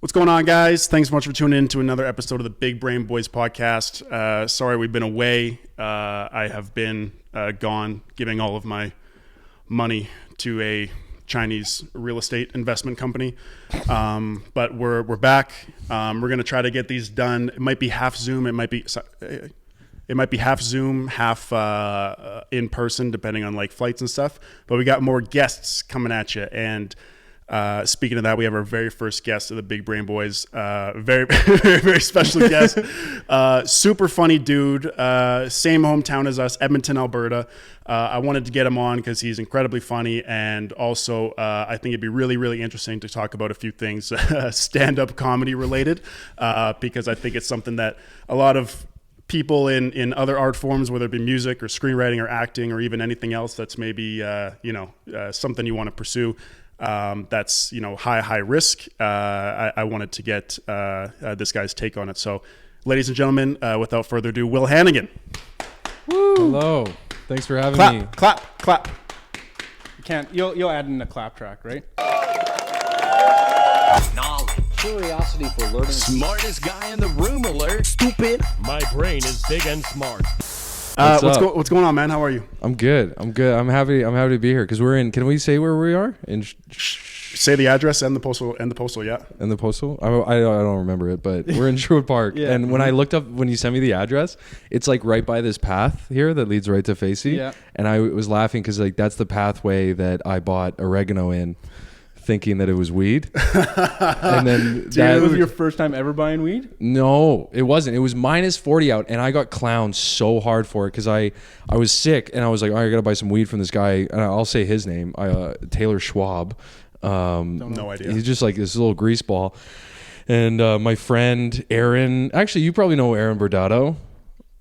What's going on, guys? Thanks so much for tuning in to another episode of the Big Brain Boys podcast. Sorry we've been away. I have been gone giving all of my money to a Chinese real estate investment company. But we're back. We're going to try to get these done. It might be half Zoom. It might be half Zoom, half in person, depending on like flights and stuff. But we got more guests coming at you. And speaking of that, we have our very first guest of the Big Brain Boys. Very, very, very special guest. Super funny dude. Same hometown as us, Edmonton, Alberta. I wanted to get him on because he's incredibly funny. And also, I think it'd be really, really interesting to talk about a few things stand-up comedy related, because I think it's something that a lot of people in other art forms, whether it be music or screenwriting or acting or even anything else that's maybe, something you want to pursue, that's, high risk. I wanted to get this guy's take on it. So, ladies and gentlemen, without further ado, Will Hannigan. Woo. Hello. Thanks for having me. Clap. You can't. You'll add in a clap track, right? Knowledge. Curiosity for learning. Smartest guy in the room alert. Stupid. My brain is big and smart. What's going on, man? How are you? I'm good. I'm happy to be here because we're in. Can we say where we are? Say the address and the postal. Yeah. And the postal. I don't remember it, but we're in Sherwood Park. Yeah. And when I looked up, when you sent me the address, it's like right by this path here that leads right to Facey. Yeah. And I was laughing because like that's the pathway that I bought oregano in, thinking that it was weed. And then That was your first time ever buying weed? No, it wasn't. It was minus 40 out, and I got clowned so hard for it because I was sick, and I was like, all right, I got to buy some weed from this guy, and I'll say his name, Taylor Schwab. No idea. He's just like this little grease ball. And my friend Aaron, actually, you probably know Aaron Bordado.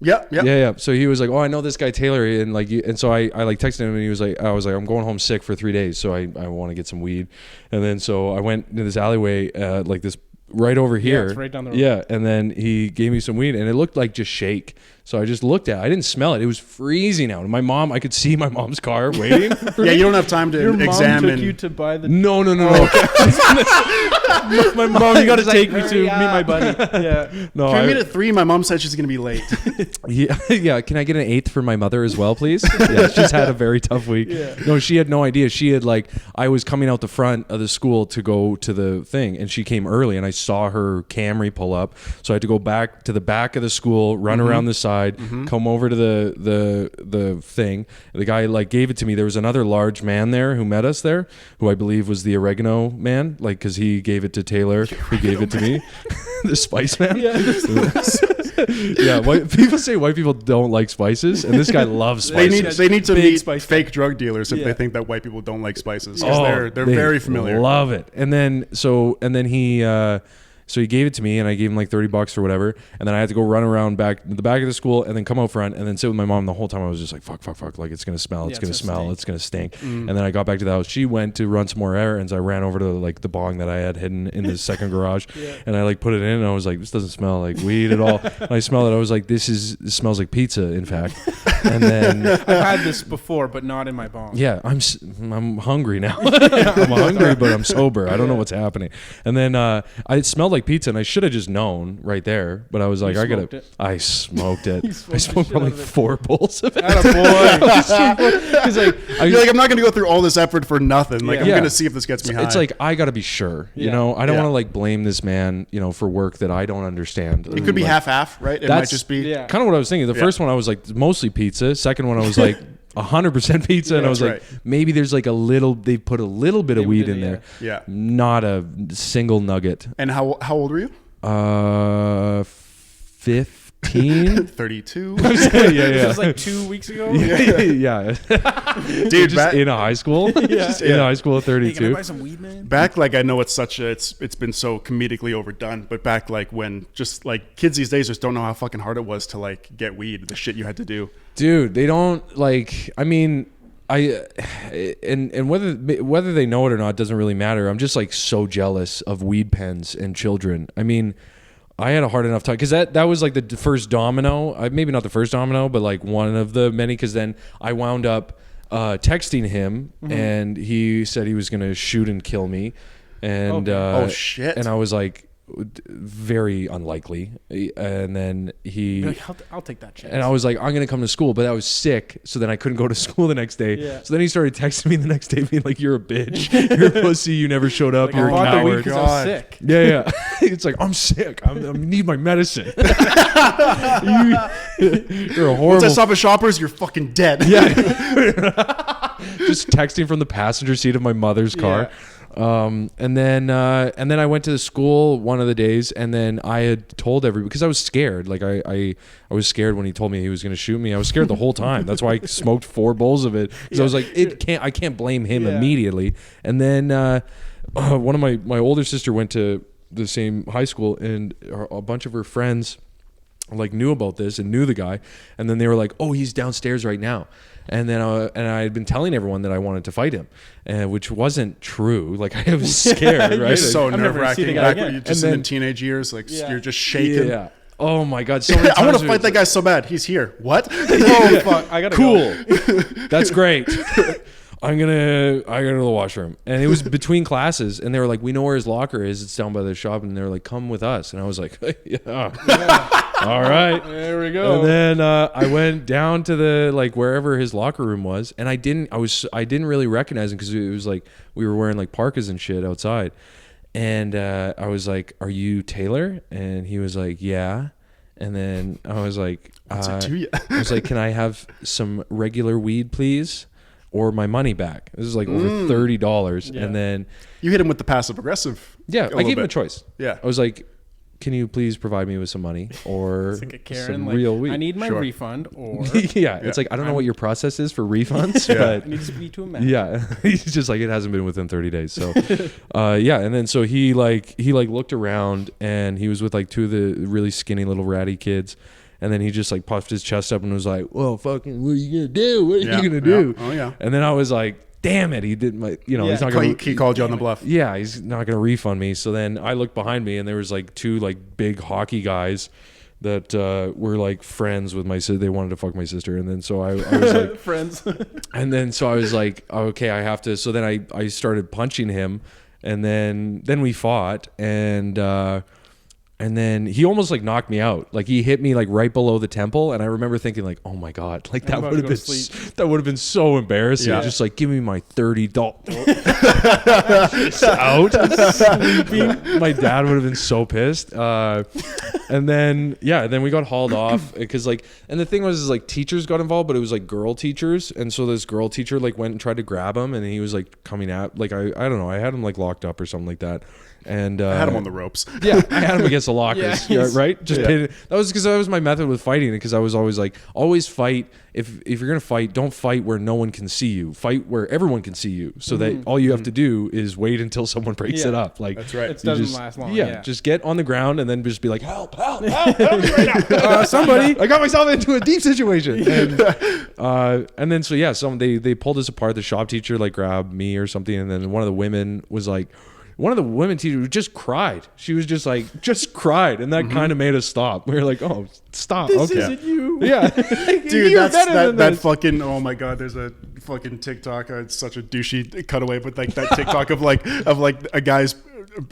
Yeah. So he was like, "Oh, I know this guy Taylor," and so I like texted him, and he was like, "I was like, I'm going home sick for 3 days, so I want to get some weed." And then so I went into this alleyway, like this right over here. Yeah, it's right down the road. Yeah, and then he gave me some weed, and it looked like just shake. So I just looked at it. I didn't smell it. It was freezing out. And I could see my mom's car waiting for me. You don't have time to Your examine. mom took you to buy the... No. My mom, you got to take me to meet my buddy. Yeah. No, Can we meet at 3? My mom said she's going to be late. Yeah. Can I get an 8th for my mother as well, please? Yeah, she's had a very tough week. Yeah. No, she had no idea. She had I was coming out the front of the school to go to the thing, and she came early, and I saw her Camry pull up, so I had to go back to the back of the school, run around the side, come over to the thing. The guy gave it to me. There was another large man there who met us there, who I believe was the oregano man, because he gave it to Taylor, who gave it to me. The spice man. Yeah. People say white people don't like spices, and this guy loves spices. They need to meet spice fake drug dealers if they think that white people don't like spices, because they're very familiar. Love it. And then he gave it to me, and I gave him like $30 or whatever. And then I had to go run around the back of the school, and then come out front, and then sit with my mom. The whole time I was just like, fuck. Like, it's going to smell. It's going to smell. It's going to stink. And then I got back to the house. She went to run some more errands. I ran over to the bong that I had hidden in the second garage. And I put it in, and I was like, this doesn't smell like weed at all. And I smelled it. I was like, this smells like pizza, in fact. And then I've had this before, but not in my bong. yeah, I'm hungry now. I'm hungry, but I'm sober. I don't know what's happening. And then it smelled like pizza, and I should have just known right there. But I was like, I smoked it. I smoked probably 4 bowls of it. Because you're like, I'm not going to go through all this effort for nothing. I'm going to see if this gets me high. It's like, I got to be sure. I don't want to blame this man, for work that I don't understand. It could be half-half, right? It might just be kind of what I was thinking. The first one I was like mostly pizza. Second one I was like 100% pizza, and I was like, maybe there's they put a little bit of weed in there. Yeah. Not a single nugget. And how old were you? 15. 32. This was like 2 weeks ago. Yeah. Dude, just in a high school. Just in a high school at 32. Hey, can I buy some weed, man? Back, I know it's it's been so comedically overdone, but back when just kids these days just don't know how fucking hard it was to get weed, the shit you had to do. Dude, they don't I mean, and whether they know it or not doesn't really matter. I'm just so jealous of weed pens and children. I mean, I had a hard enough time because that was the first domino. Maybe not the first domino, but one of the many. Because then I wound up texting him, and he said he was gonna shoot and kill me. And oh shit! And I was like, very unlikely. And then he, Like, I'll take that chance. and I was like, I'm gonna come to school, but I was sick, so then I couldn't go to school the next day. Yeah. So then he started texting me the next day, being like, "You're a bitch. You're a pussy. You never showed up. Like, You're a I bought the weed coward." 'cause I was sick. Yeah. It's like, I'm sick. I need my medicine. You're a horrible. Once I stop at Shoppers, you're fucking dead. Yeah. Just texting from the passenger seat of my mother's car. And then I went to the school one of the days, and then I had told everybody, because I was scared. Like I was scared when he told me he was going to shoot me. I was scared the whole time. That's why I smoked 4 bowls of it, because I was like, I can't blame him immediately. And then one of my older sister went to the same high school, and a bunch of her friends like knew about this and knew the guy, and then they were like, "Oh, he's downstairs right now." And then I had been telling everyone that I wanted to fight him, which wasn't true. Like, I was scared, right? It's so I'm never gonna see nerve-wracking. the guy Back again. when you're just And in then- the teenage years, like Yeah. you're just shaking. Yeah. Oh my God. So many I want times to fight that guy so bad. He's here. What? Oh fuck! I gotta Cool. go. That's great. I gotta go to the washroom. And it was between classes, and they were like, "We know where his locker is. It's down by the shop." And they were like, "Come with us." And I was like, yeah. All right. There we go. And then I went down to the, like, wherever his locker room was, and I didn't really recognize him, because it was like we were wearing like parkas and shit outside. And I was like, "Are you Taylor?" And he was like, "Yeah." And then I was like, What's it to you? I was like, "Can I have some regular weed, please? Or my money back?" This is like over $30. Yeah. And then, You hit him with the passive aggressive. yeah, I little gave him a bit. choice. Yeah. I was like, "Can you please provide me with some money or It's like a Karen, some like, real weed?" I need my Sure. refund, or yeah, it's like, I don't know what your process is for refunds, it but needs to be to a man. yeah, he's just like, it hasn't been within 30 days. So, yeah. And then, so he looked around, and he was with like 2 of the really skinny little ratty kids. And then he just like puffed his chest up and was like, "Well, fucking, what are you going to do? What are Yeah, you going to do?" yeah. Oh, yeah. And then I was like, "Damn it. He did my, he's not going to, He called you on the bluff. yeah, he's not going to refund me." So then I looked behind me, and there was like 2 like big hockey guys that were like friends with my sister. They wanted to fuck my sister. And then so I was like, Friends. and then so I was like, okay, I have to. So then I started punching him, and then we fought, and then he almost like knocked me out. Like, he hit me like right below the temple, and I remember thinking like, "Oh my God, like that about would to have go been to sleep. that would have been so embarrassing." Yeah. Just like, "Give me my $30 out." Sleeping. My dad would have been so pissed. And then then we got hauled off, because like, and the thing was, is like, teachers got involved, but it was like girl teachers, and so this girl teacher like went and tried to grab him, and he was like coming at, like, I don't know, I had him like locked up or something like that. And I had him on the ropes. yeah, I had him against the lockers. Yeah. Yeah, right? Just Yeah. pin it. That was because that was my method with fighting, because I was always like, always fight. If you're gonna fight, don't fight where no one can see you. Fight where everyone can see you, so that all you have to do is wait until someone breaks Yeah. it up. Like, That's right. It you doesn't just- last long. Yeah, just get on the ground and then just be like, "Help, help, help, help me right now." Somebody. I got myself into a deep situation. And then they pulled us apart. The shop teacher like grabbed me or something, and then one of the women was like, one of the women teachers just cried. She was just like, just cried, and that kind of made us stop. We were like, "Oh, stop." This okay. isn't you. Yeah. Dude, You're that's better than that this. fucking, oh my God, there's a fucking TikTok. It's such a douchey cutaway, but like that TikTok of like a guy's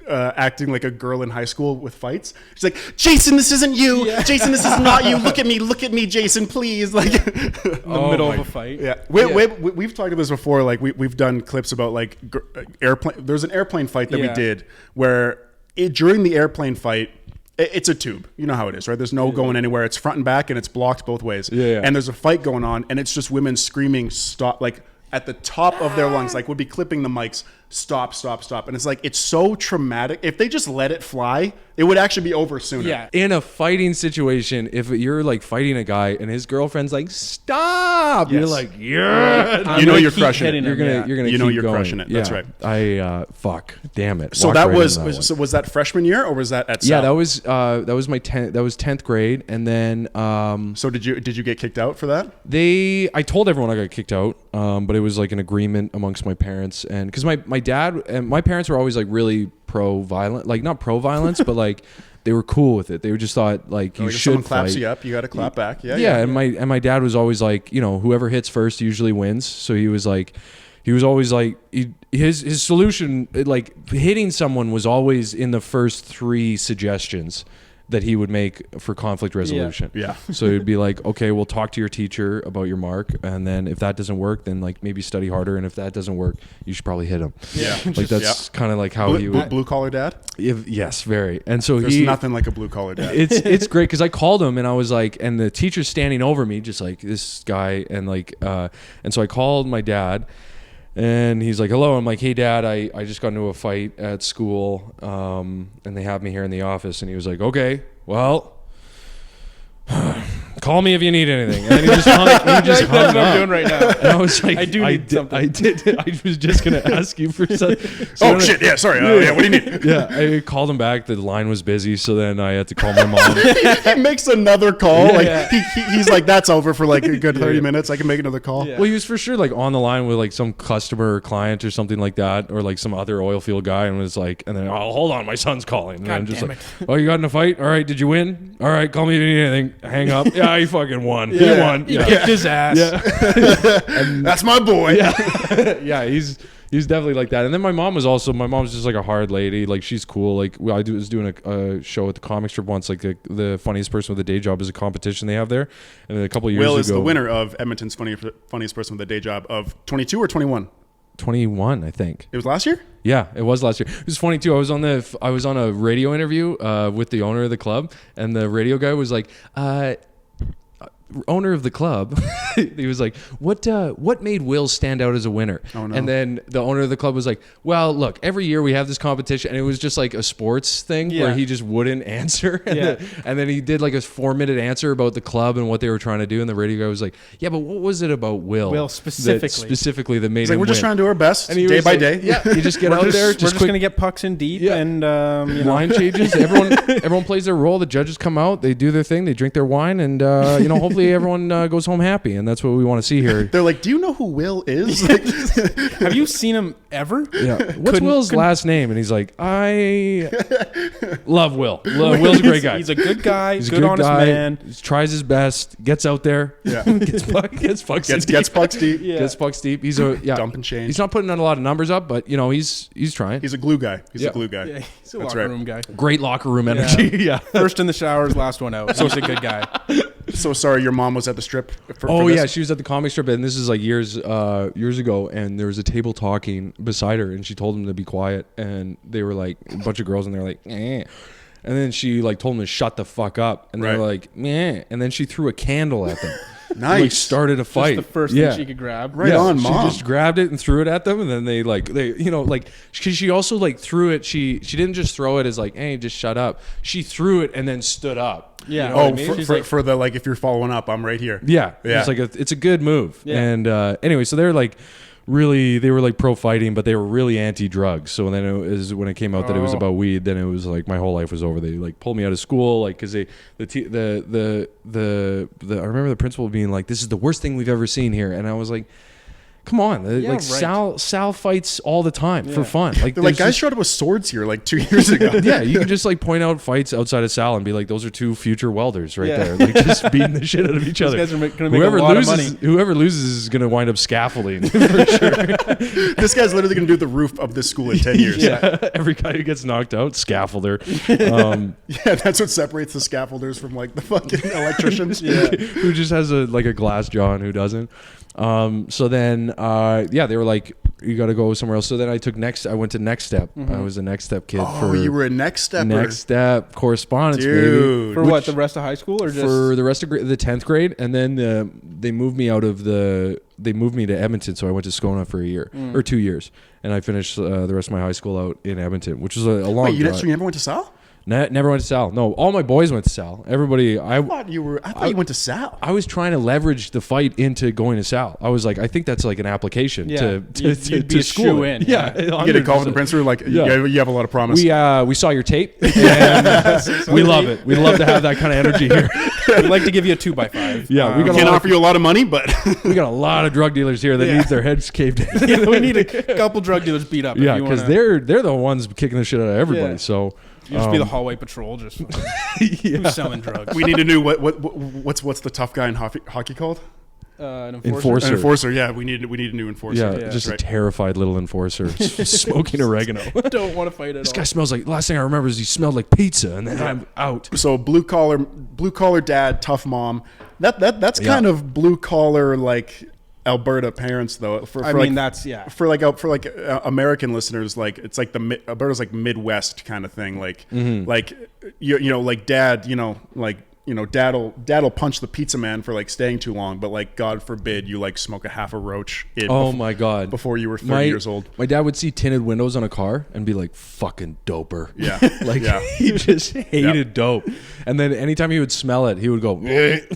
acting like a girl in high school with fights. She's like, "Jason, this isn't you. Jason, this is not you. Look at me, Jason, please." Like, In the middle of a fight. yeah. We've talked about this before. Like we've done clips about like airplane. There's an airplane fight that we Yeah. did where during the airplane fight, it's a tube. You know how it is, right? There's no going anywhere. It's front and back, and it's blocked both ways. Yeah. And there's a fight going on, and it's just women screaming, "Stop!" Like at the top of their lungs, like would be clipping the mics, "Stop, stop, stop!" And it's like, it's so traumatic. If they just let it fly, it would actually be over sooner. Yeah. In a fighting situation, if you're like fighting a guy and his girlfriend's like, "Stop," you're Yes. like, "Yeah." I'm You know gonna you're keep crushing it. hitting You're him, gonna, yeah. you're gonna, You know keep you're going. crushing it. That's Yeah. right. Fuck, damn it. So Walked that right was, into that one. so was that freshman year or was that at Yeah, Sal? that was my 10th grade, and then So did you get kicked out for that? I told everyone I got kicked out, but it was like an agreement amongst my parents, and because my dad and my parents were always like really pro-violent, like not pro-violence, but like they were cool with it. They just thought like you Like, if should someone claps fight. you up, you got to clap back. Yeah, and my dad was always like, whoever hits first usually wins. So he was like, he was always like his solution, like hitting someone was always in the first 3 suggestions that he would make for conflict resolution. Yeah. So it'd be like, okay, we'll talk to your teacher about your mark, and then if that doesn't work, then like maybe study harder, and if that doesn't work, you should probably hit him. Yeah. Like that's kind of like how he would. Blue collar dad. Yes, very. And so There's nothing like a blue collar dad. It's great because I called him and I was like, and the teacher's standing over me, just like this guy, and like, and so I called my dad. And he's like, hello. I'm like, hey, Dad, I just got into a fight at school, and they have me here in the office. And he was like, okay, well, call me if you need anything. And then he just hung up. That's what I'm doing right now. And I was like, I need something. I was just going to ask you for something. Oh, shit. Yeah, sorry. Yeah, what do you need? Yeah, I called him back. The line was busy. So then I had to call my mom. He makes another call. Yeah. Like he's like, that's over for like a good 30 minutes. I can make another call. Yeah. Well, he was for sure like on the line with like some customer or client or something like that, or like some other oil field guy, and was like, and then, oh, hold on, my son's calling. And I'm just like, oh, you got in a fight? All right, did you win? All right, call me if you need anything. Hang up. Yeah, he fucking won. He won. He kicked his ass. Yeah. That's my boy. Yeah, he's definitely like that. And then my mom's just like a hard lady. Like she's cool. Like was doing a show at the comic strip once. Like the funniest person with a day job is a competition they have there. And then a couple of years ago, Will is the winner of Edmonton's funniest person with a day job of 22 or 21. 21, I think. It was last year. Yeah, it was last year. It was funny too. I was on a radio interview with the owner of the club, and the radio guy was like, owner of the club, he was like, what made Will stand out as a winner? Oh, no. And then the owner of the club was like, well, look, every year we have this competition, and it was just like a sports thing where he just wouldn't answer. And then he did like a 4-minute answer about the club and what they were trying to do, and the radio guy was like, yeah, but what was it about Will specifically that made He's him like, we're just win? trying to do our best And he day was by like, day. Yeah, you just get out there, We're just just gonna get pucks in deep, and line changes. Everyone plays their role. The judges come out, they do their thing, they drink their wine, and hopefully everyone goes home happy, and that's what we want to see here. They're like, do you know who Will is? Like, have you seen him ever? Yeah. What's Will's last name? And he's like, I love Will. Will's a great guy. He's a good guy. He's good, honest man. He tries his best. Gets out there. Yeah. gets pucks deep. Gets pucks deep. Yeah. Gets pucks deep. He's a dumping change. He's not putting on a lot of numbers up, but he's trying. He's a glue guy. He's Yeah. a glue guy. Yeah, he's a That's locker right. room guy. Great locker room energy. Yeah. First in the showers, last one out. So he's a good guy. So sorry, your mom was at the strip. Oh for yeah, this? she was at the comic strip, and this is like years ago. And there was a table talking beside her, and she told them to be quiet, and they were like a bunch of girls, and they're like, eh. And then she like told them to shut the fuck up, and they're Right. like, meh. And then she threw a candle at them. Nice. Like started a fight. Just the first thing she could grab. Right on, she Mom. just grabbed it and threw it at them, and then they because she also like threw it. She didn't just throw it as like, hey, just shut up. She threw it and then stood up. Yeah. You know what I Oh, mean? for the like, if you're following up, I'm right here. Yeah, Yeah. it's like it's a good move. Yeah. And anyway, so they're like they were like pro fighting, but they were really anti drugs. So then when it came out that it was about weed, then it was like my whole life was over. They like pulled me out of school, like because I remember the principal being like, "This is the worst thing we've ever seen here," and I was like, come on, right. Sal fights all the time for fun. Like They're like, there's guys just- showed up with swords here like 2 years ago. yeah, you can just like point out fights outside of Sal and be like, those are 2 future welders right there, like just beating the shit out of each other. Those guys are gonna make a lot of money. Whoever loses is gonna wind up scaffolding for sure. This guy's literally going to do the roof of this school in 10 years. Yeah, every guy who gets knocked out, scaffolder. Yeah, that's what separates the scaffolders from like the fucking electricians. Who just has a glass jaw and who doesn't. So then, they were like, you got to go somewhere else. So then I went to Next Step. I was a Next Step kid. Oh, you were a Next Stepper. Next Step correspondence, Dude. baby. For what? The rest of high school, or just For the rest of the 10th grade, and then they moved me to Edmonton, so I went to Scona for a year or 2 years, and I finished the rest of my high school out in Edmonton, which was a long Wait, drive. so you never went to Sal? Never went to Sal. No, all my boys went to Sal. Everybody, I thought you went to Sal. I was trying to leverage the fight into going to Sal. I was like, I think that's like an application to You'd be a school. shoe-in. Yeah, You get a call from the principal, like, Yeah. you have a lot of promise. We saw your tape, and we love it. We love to have that kind of energy here. We'd like to give you a 2x5. Yeah, we We got can't offer you a lot of money, but we got a lot of drug dealers here that need their heads caved in. We need a couple drug dealers beat up. Yeah, if you because wanna- they're the ones kicking the shit out of everybody. Yeah. So you just be the hallway patrol, just who's selling drugs. we need to know what's the tough guy in hockey called? An Enforcer. An enforcer. Yeah, we need a new enforcer. Yeah, just right. a terrified little enforcer smoking oregano. Don't want to fight at This all. guy smells like. Last thing I remember is he smelled like pizza, and then I'm out. So blue collar dad, tough mom. That's kind of blue collar like Alberta parents though. I mean, that's for American listeners, like it's like Alberta's like Midwest kind of thing. Like like you know like dad, dad'll punch the pizza man for like staying too long, but like God forbid you like smoke a half a roach My God. before you were 30 years old. My dad would see tinted windows on a car and be like, fucking doper. Yeah. Like Yeah. he just hated dope. And then anytime he would smell it, he would go,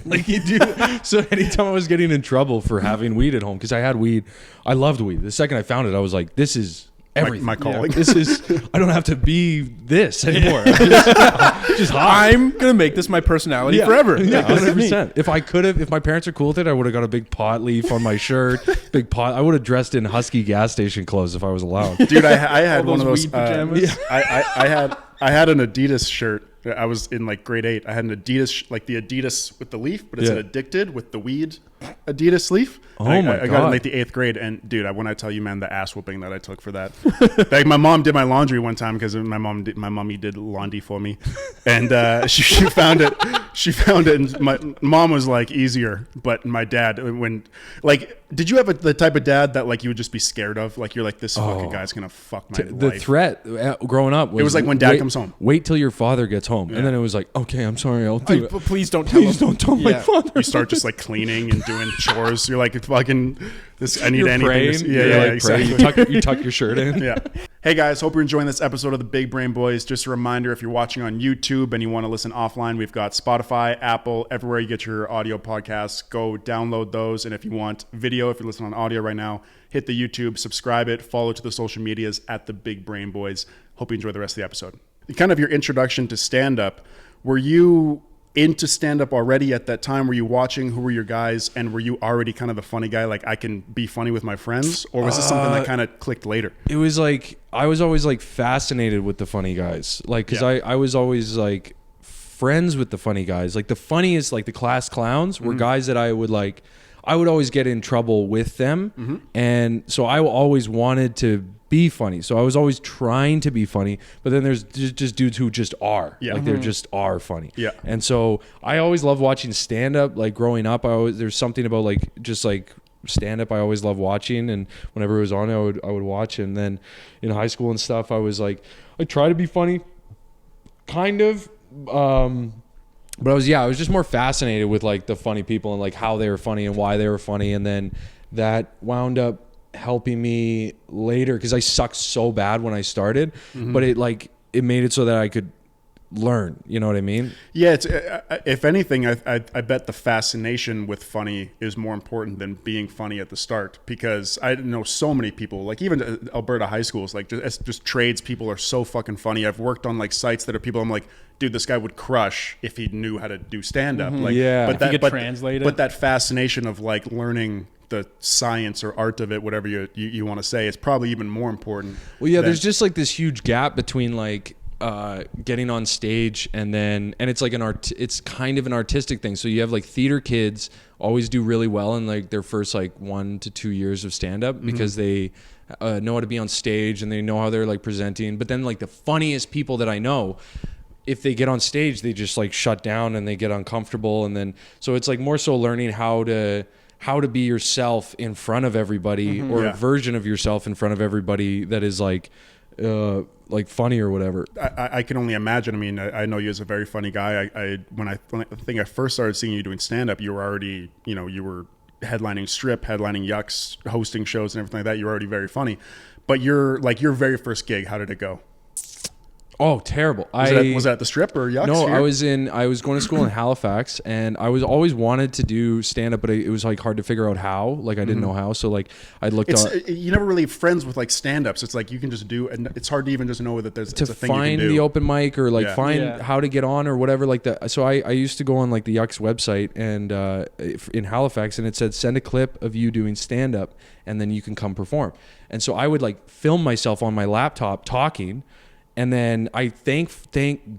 like he'd do. So anytime I was getting in trouble for having weed at home, because I had weed, I loved weed. The second I found it, I was like, this is everything. My calling. This is, I don't have to be this anymore. I'm just hot. I'm gonna make this my personality forever. Yeah, Like, this is me. 100%. If my parents are cool with it, I would have got a big pot leaf on my shirt. Big pot. I would have dressed in Husky gas station clothes if I was allowed. Dude, I had All one of those those weed pajamas. I had an Adidas shirt. I was in like grade 8. I had an Adidas, like the Adidas with the leaf, but it's an addicted with the weed Adidas leaf. Oh I my got it God. in like the 8th grade, and dude, when I tell you, man, the ass whooping that I took for that. Like my mom did my laundry one time because my mommy did laundry for me, and she found it. She found it, and my mom was like easier, but my dad, did you have the type of dad that like you would just be scared of? Like you're like, this fucking guy's gonna fuck my The life. threat growing up was was like when dad comes home. Wait till your father gets home, and then it was like, okay, I'm sorry, I'll do it. Please don't tell Please him. don't tell my Yeah. father. You start just like cleaning and doing chores. You're like fucking this. I need You're anything. praying. Exactly. You tuck your shirt in. Yeah. Hey guys, hope you're enjoying this episode of the Big Brain Boys. Just a reminder, if you're watching on YouTube and you want to listen offline, we've got Spotify, Apple, everywhere you get your audio podcasts. Go download those. And if you want video, if you're listening on audio right now, hit the YouTube, subscribe it, follow to the social medias at the Big Brain Boys. Hope you enjoy the rest of the episode. Kind of your introduction to stand-up. Were you into stand-up already at that time? Were you watching? Who were your guys? And were you already kind of the funny guy? Like, I can be funny with my friends? Or was this something that kind of clicked later? It was like I was always like fascinated with the funny guys, like because I was always like friends with the funny guys. Like the funniest, like the class clowns were guys that I would always get in trouble with them, and so I always wanted to be funny. So I was always trying to be funny, but then there's just dudes who just are. Yeah. Like they're just are funny. Yeah. And so I always loved watching stand up. Like growing up, there's something about like just like stand up I always loved watching, and whenever it was on, I would watch. And then in high school and stuff, I was like, I try to be funny, kind of. But I was just more fascinated with like the funny people and like how they were funny and why they were funny. And then that wound up helping me later because I sucked so bad when I started, but it made it so that I could learn, you know what I mean? Yeah, it's if anything, I bet the fascination with funny is more important than being funny at the start, because I know so many people, like even Alberta high schools, like just trades people are so fucking funny. I've worked on like sites that are people I'm like, dude, this guy would crush if he knew how to do stand up. Like, Yeah. but If that he could translate it. But that fascination of like learning the science or art of it, whatever you want to say, is probably even more important. Well, yeah, than- there's just like this huge gap between like getting on stage and it's like it's kind of an artistic thing. So you have like theater kids always do really well in like their first like 1 to 2 years of stand up because they know how to be on stage and they know how they're like presenting. But then like the funniest people that I know, if they get on stage, they just like shut down and they get uncomfortable. And then, so it's like more so learning how to be yourself in front of everybody, or a version of yourself in front of everybody that is like funny or whatever. I can only imagine. I mean, I know you as a very funny guy. When I think I first started seeing you doing stand up, you were already, you were headlining Strip, headlining Yucks, hosting shows and everything like that. You were already very funny. But your very first gig, how did it go? Oh, terrible. Was that the Strip or Yucks? No, here? I was going to school in Halifax, and I was always wanted to do stand up, but it was like hard to figure out how. Like I didn't know how, so like I looked up You never really have friends with like stand ups. It's like you can just do, and it's hard to even just know that it's a thing you can find do. the open mic or like Yeah. find how to get on or whatever like that. So I used to go on like the Yucks website and in Halifax, and it said send a clip of you doing stand up and then you can come perform. And so I would like film myself on my laptop talking, And then I thank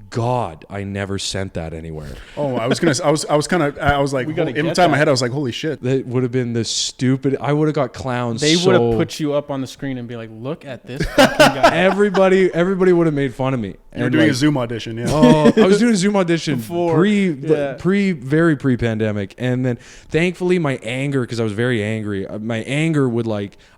God I never sent that anywhere. Oh, I was like, We gotta in the get time of my that. head, I was like, holy shit. That would have been the stupid. I would have got clowns. They so, would have put you up on the screen and be like, "Look at this fucking guy." everybody would have made fun of me. You were doing a Zoom audition, yeah. Oh, I was doing a Zoom audition Before, very pre-pandemic, and then thankfully my anger, because I was very angry, my anger would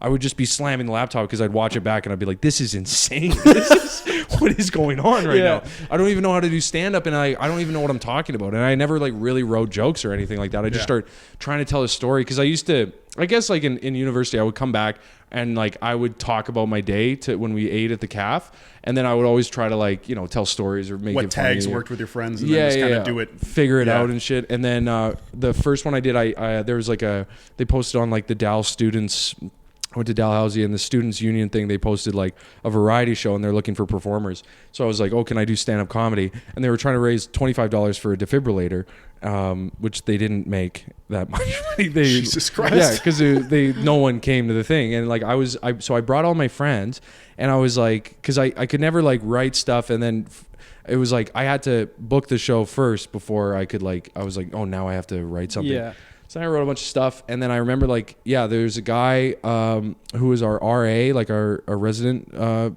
I would just be slamming the laptop because I'd watch it back and I'd be like, this is insane. This is what is going on right now. I don't even know how to do stand-up, and I don't even know what I'm talking about, and I never really wrote jokes or anything like that. I just start trying to tell a story, because I used to, I guess in university I would come back and I would talk about my day to when we ate at the caf, and then I would always try to tell stories or make What it funny. tags worked with your friends, and then just kind of do it. Figure it out and shit. And then the first one I did, I there was they posted on the Dal students. I went to Dalhousie, and the Students Union thing, they posted a variety show, and they're looking for performers. So I was like, oh, can I do stand-up comedy? And they were trying to raise $25 for a defibrillator, which they didn't make that much money. Jesus Christ. Yeah, because no one came to the thing. And I brought all my friends, and I was like, because I could never write stuff, and then it was I had to book the show first before I could I was like, oh, now I have to write something. Yeah. So I wrote a bunch of stuff, and then I remember there's a guy who was our RA, our resident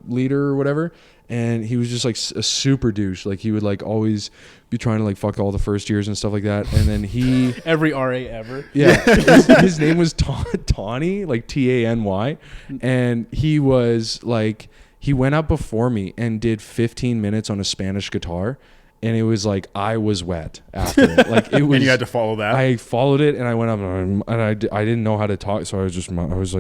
leader or whatever, and he was just a super douche. He would always be trying to fuck all the first years and stuff like that. And then he Every RA ever. yeah, his name was Tawny, Tany, and he was he went up before me and did 15 minutes on a Spanish guitar. And it was I was wet after it. It was. And you had to follow that. I followed it, and I went up, and I didn't know how to talk, so I was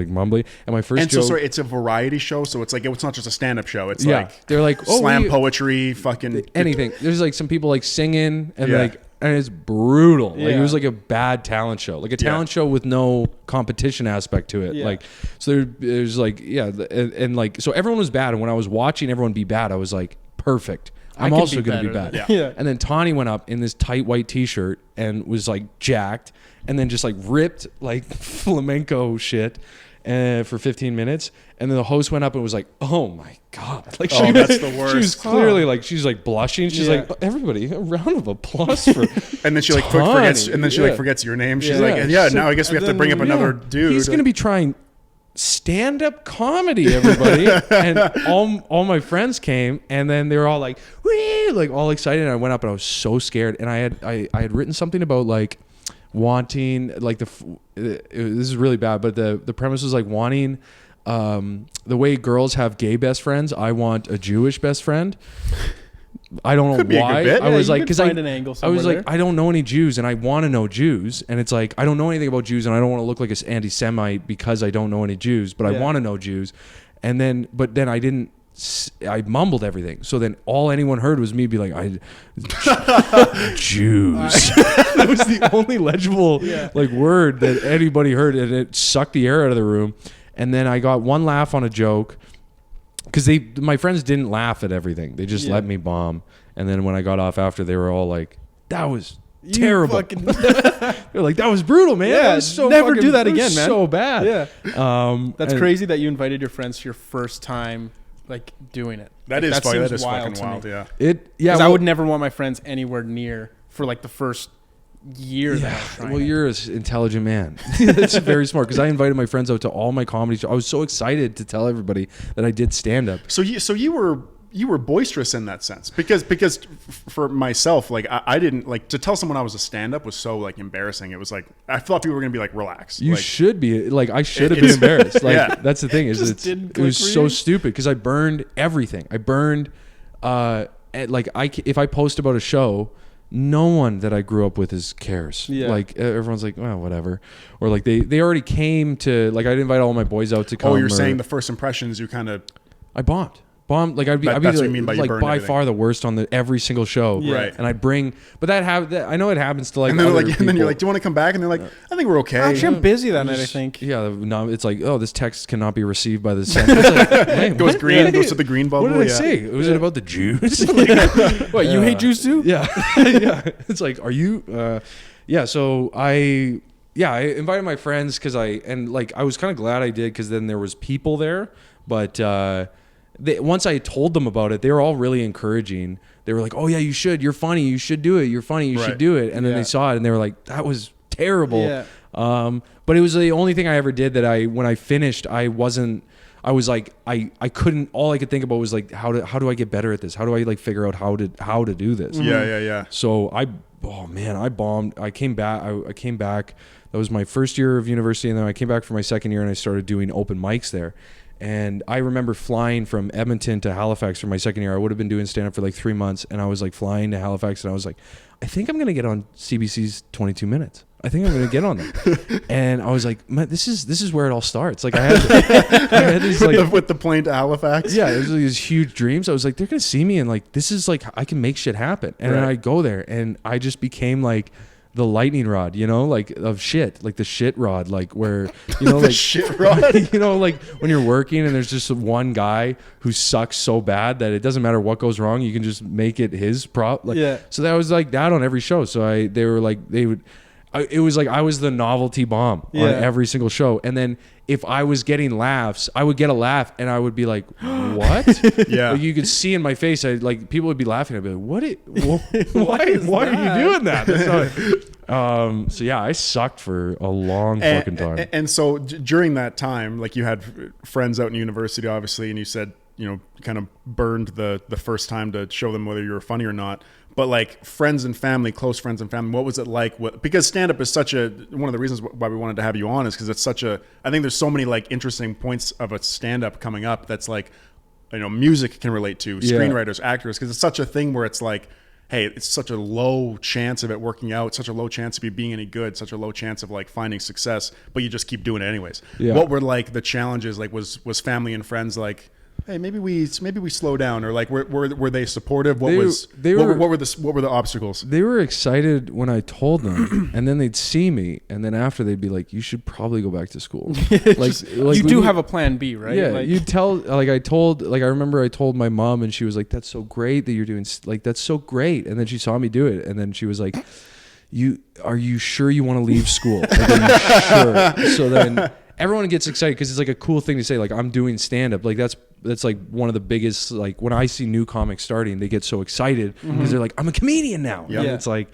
mumbling. And my first and joke. so sorry, it's a variety show, so it's it's not just a stand-up show. It's they're slam poetry, fucking anything. There's some people singing and Yeah. and it's brutal. It Yeah. was a bad talent show, a talent show with no competition aspect to it. Yeah. So there's and so everyone was bad, and when I was watching everyone be bad, I was perfect. I'm can also be going to be better bad. than- Yeah. And then Tawny went up in this tight white t-shirt and was jacked, and then just ripped flamenco shit for 15 minutes. And then the host went up and was like, "Oh my God!" Oh, that's the worst. She was clearly she's blushing. She's Yeah. "Everybody, a round of applause for." And then she Tawny. forgets your name. She's Yeah. now I guess we have to bring up another dude. He's going to be trying stand-up comedy, everybody. And all my friends came, and then they were all "Wee!" All excited. And I went up, and I was so scared. And I had written something about wanting this is really bad, but the premise was wanting the way girls have gay best friends, I want a Jewish best friend. I don't Could be know a good why. bit. I was you could because find an angle I was somewhere there. I don't know any Jews, and I want to know Jews, and it's I don't know anything about Jews, and I don't want to look like an anti-Semite because I don't know any Jews, but I Yeah. want to know Jews, and then I didn't. I mumbled everything, so then all anyone heard was me be Jews. That was the only legible word that anybody heard, and it sucked the air out of the room. And then I got one laugh on a joke, because my friends didn't laugh at everything. They just let me bomb. And then when I got off after, they were all like, "That was terrible." They're like, "That was brutal, man. Yeah, That was so never fucking- do that it was again, man." So bad." Yeah. That's and- crazy that you invited your friends to your first time doing it. That is funny. seems That is fucking to me. wild. Yeah. Because I would never want my friends anywhere near for the first year that I was trying. Well, you're an intelligent man. That's very smart, because I invited my friends out to all my comedy shows. I was so excited to tell everybody that I did stand up. So you were boisterous in that sense, because for myself, I didn't to tell someone I was a stand-up was so embarrassing. It was I thought people were gonna be relax. You should be I should have been embarrassed. Yeah. That's the thing is Just didn't it was click for so you? stupid, because I burned everything. I burned if I post about a show, no one that I grew up with cares. Yeah. Everyone's well, whatever, or they already came to I didn't invite all my boys out to come. Oh, you're saying the first impressions you kind of. I bombed. I'd be That's what you mean by you burned by everything. far the worst on every single show. Yeah. Right. And I bring, but I know it happens to And then other and then you're people. "Do you want to come back?" And they're I think we're okay. Actually, I'm busy that night, I think. Yeah, no, it's oh, this text cannot be received by the sender. It's hey, Goes what? green, goes to the green bubble. What did I yeah. say? Was it about the Jews? What, you hate Jews too? Yeah, yeah. It's are you? Yeah. So I invited my friends because I was kind of glad I did, because then there was people there, but once I told them about it, they were all really encouraging. They were like, "Oh yeah, you should. You're funny. You should do it. You're funny. You should do it." And then they saw it and they were like, "That was terrible." Yeah. But it was the only thing I ever did that when I finished, I was like, I couldn't, all I could think about was like, how do I get better at this? How do I like figure out how to do this? Yeah. So I bombed. I came back. I came back. That was my first year of university. And then I came back for my second year and I started doing open mics there. And I remember flying from Edmonton to Halifax for my second year. I would have been doing stand-up for like 3 months. And I was like flying to Halifax and I was like, I think I'm going to get on CBC's 22 Minutes. I think I'm going to get on them. And I was like, man, this is where it all starts. Like I had these like with the plane to Halifax. Yeah, it was like these huge dreams. I was like, they're going to see me and like, this is like, I can make shit happen. And then I go there and I just became like the lightning rod, you know, like of shit, like the shit rod, like where, you know, like shit rod, you know, like when you're working and there's just one guy who sucks so bad that it doesn't matter what goes wrong, you can just make it his prop. Like, so that was like that on every show. So it was like I was the novelty bomb on every single show. And then if I was getting laughs, I would get a laugh and I would be like, what? Yeah. Like you could see in my face, people would be laughing. I'd be like, why are you doing that? So yeah, I sucked for a long fucking time. And so during that time, like you had friends out in university, obviously, and you said, you know, kind of burned the first time to show them whether you were funny or not. But like friends and family, close friends and family, what was it like? Because stand-up is such one of the reasons why we wanted to have you on is because it's I think there's so many like interesting points of a stand-up coming up that's like, you know, music can relate to, screenwriters, actors, because it's such a thing where it's like, hey, it's such a low chance of it working out, such a low chance of you being any good, such a low chance of like finding success, but you just keep doing it anyways. Yeah. What were like the challenges? Like was family and friends like, hey, maybe we slow down, or like were they supportive? What were the obstacles? They were excited when I told them, and then they'd see me, and then after they'd be like, "You should probably go back to school." like you do have a plan B, right? Yeah, like, you tell. I remember I told my mom, and she was like, "That's so great that you're doing. Like that's so great." And then she saw me do it, and then she was like, "Are you sure you want to leave school? Like, are you sure?" So then everyone gets excited because it's like a cool thing to say. Like I'm doing stand up. Like that's like one of the biggest, like when I see new comics starting, they get so excited because they're like, I'm a comedian now. Yeah. And it's like,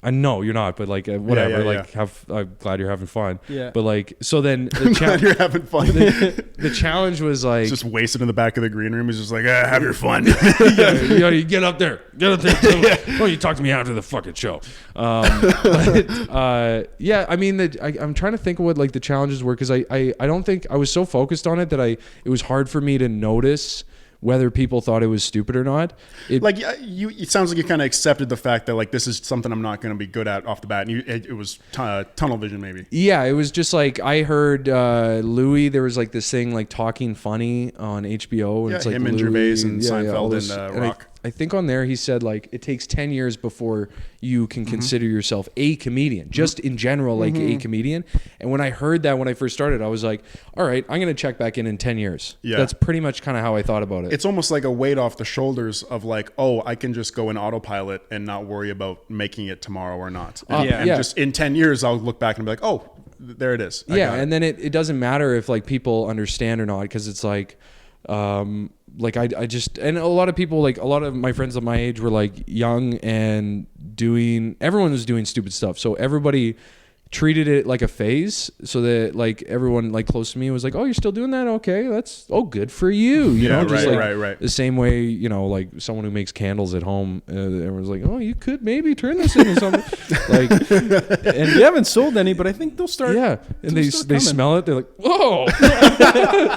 I know you're not, but like whatever. I'm glad you're having fun. Yeah. But like, so then glad you're having fun. the challenge was like, it's just wasted in the back of the green room. He's just like, have your fun. you get up there. Oh, you talk to me after the fucking show. Yeah, I mean, I'm trying to think of what like the challenges were because I don't think I was so focused on it that it was hard for me to notice whether people thought it was stupid or not. It sounds like you kind of accepted the fact that like this is something I'm not going to be good at off the bat, and it was tunnel vision maybe. Yeah, it was just like I heard Louis. There was like this thing like Talking Funny on HBO, and it's like him and Louis, Gervais and Seinfeld and Rock. I think on there he said like it takes 10 years before you can consider yourself a comedian, just in general, like a comedian. And when I heard that when I first started, I was like, all right, I'm going to check back in 10 years. Yeah. That's pretty much kind of how I thought about it. It's almost like a weight off the shoulders of like, oh, I can just go in autopilot and not worry about making it tomorrow or not. And just in 10 years, I'll look back and be like, oh, there it is. And then it doesn't matter if like people understand or not, because it's like I just, and a lot of people, like a lot of my friends of my age were like young and everyone was doing stupid stuff. So everybody treated it like a phase, so that like everyone like close to me was like, oh, you're still doing that? Okay, that's good for you. You know, just right. The same way, you know, like someone who makes candles at home, everyone's like, oh, you could maybe turn this into something. Like, and you haven't sold any, but I think they'll start. Yeah, and they smell it. They're like, whoa,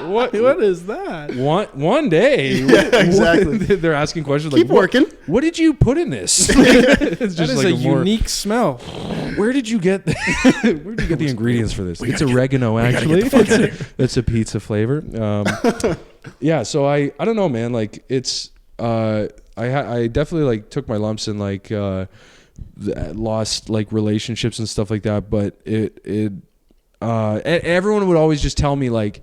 what is that? One day, exactly. They're asking questions Keep like, working. What did you put in this? It's just like a unique smell. Where did you get the ingredients for this? It's oregano, actually. That's a pizza flavor. Yeah, so I don't know, man. Like it's I definitely like took my lumps and like lost like relationships and stuff like that. But everyone would always just tell me like,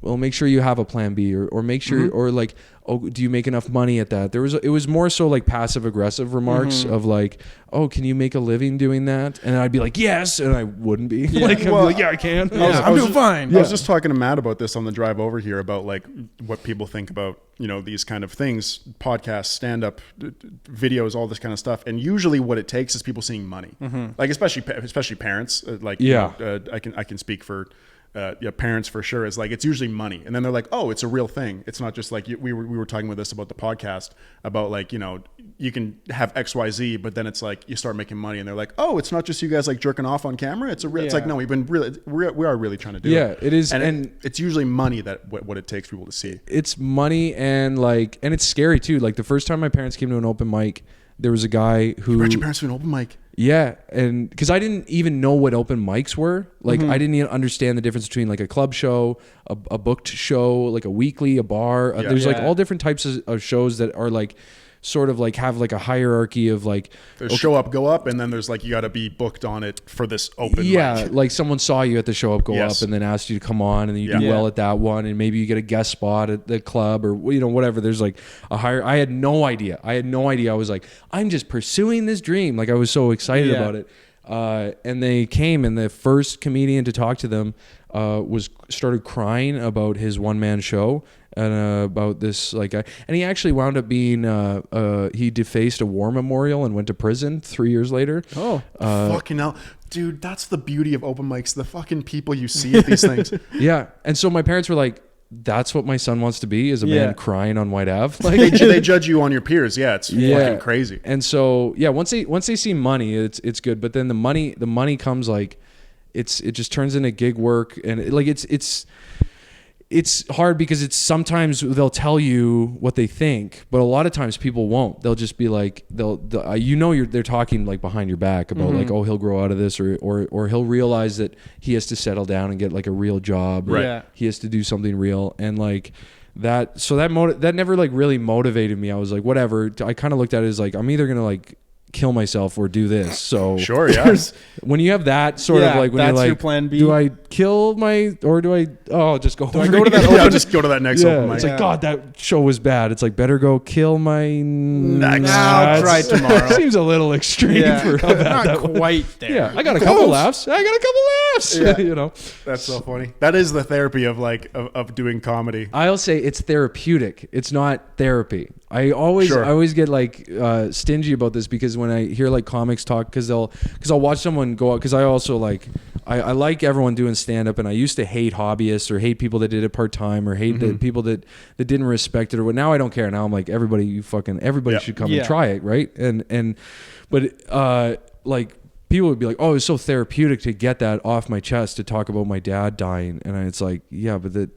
well, make sure you have a plan B, or make sure, or like, oh, do you make enough money at that? It was more so like passive aggressive remarks of like, oh, can you make a living doing that? And I'd be like, yes, and I wouldn't be. Like, I'd be like, yeah, I can. I'm doing fine. I was just talking to Matt about this on the drive over here about like what people think about, these kind of things, podcasts, stand-up videos, all this kind of stuff. And usually what it takes is people seeing money, like especially parents. I can speak for parents for sure. Is like, it's usually money, and then they're like, oh, it's a real thing. It's not just like we were talking with this about the podcast about like, you can have XYZ, but then it's like you start making money, and they're like, oh, it's not just you guys like jerking off on camera. It's a real. It's like, no, we are really trying to do it. Yeah, it is, and it's usually money that what it takes people to see. It's money, and it's scary too. Like the first time my parents came to an open mic, there was a guy who. You brought your parents to an open mic. Yeah, and because I didn't even know what open mics were. Like I didn't even understand the difference between like a club show, a booked show, like a weekly, a bar. There's like all different types of shows that are like sort of like have like a hierarchy of like there's show up, go up, and then there's like you got to be booked on it for this open mic. Like someone saw you at the show up, go up, and then asked you to come on, and then you do well at that one, and maybe you get a guest spot at the club or whatever. There's like a higher. I had no idea. I was like, I'm just pursuing this dream. Like I was so excited about it. And they came, and the first comedian to talk to them started crying about his one-man show and about this like guy. And he actually wound up being he defaced a war memorial and went to prison 3 years later. Fucking hell. Dude, that's the beauty of open mics, the fucking people you see at these things. Yeah. And so my parents were like, that's what my son wants to be, is a man crying on White Ave. Like they judge you on your peers. Yeah, it's fucking crazy. And so once they see money, it's good. But then the money comes like it just turns into gig work, and it's hard because it's sometimes they'll tell you what they think, but a lot of times people won't. They'll just be like they're talking like behind your back about like, oh, he'll grow out of this, or he'll realize that he has to settle down and get like a real job, right? Yeah. He has to do something real, and like that. So that never like really motivated me. I was like, whatever. I kind of looked at it as like, I'm either gonna like kill myself or do this. So sure, yeah. When you have that sort of like, when you're like, your plan B. Do I kill or do I just go? Do I go to that open? I'll just go to that next open mic. It's like, God, that show was bad. It's like, better go kill my next. I'll try tomorrow. Seems a little extreme for how bad not that quite was. there. Yeah, I got a couple laughs. Yeah. That's so funny. That is the therapy of like of doing comedy. I'll say it's therapeutic. It's not therapy. I always get like stingy about this, because when I hear like comics talk, because I'll watch someone go out, because I also like I like everyone doing stand up, and I used to hate hobbyists or hate people that did it part time, or hate the people that didn't respect it, or what. Now I don't care. Now I'm like, everybody should come and try it, right? But like people would be like, oh, it's so therapeutic to get that off my chest, to talk about my dad dying, and it's like, yeah, but that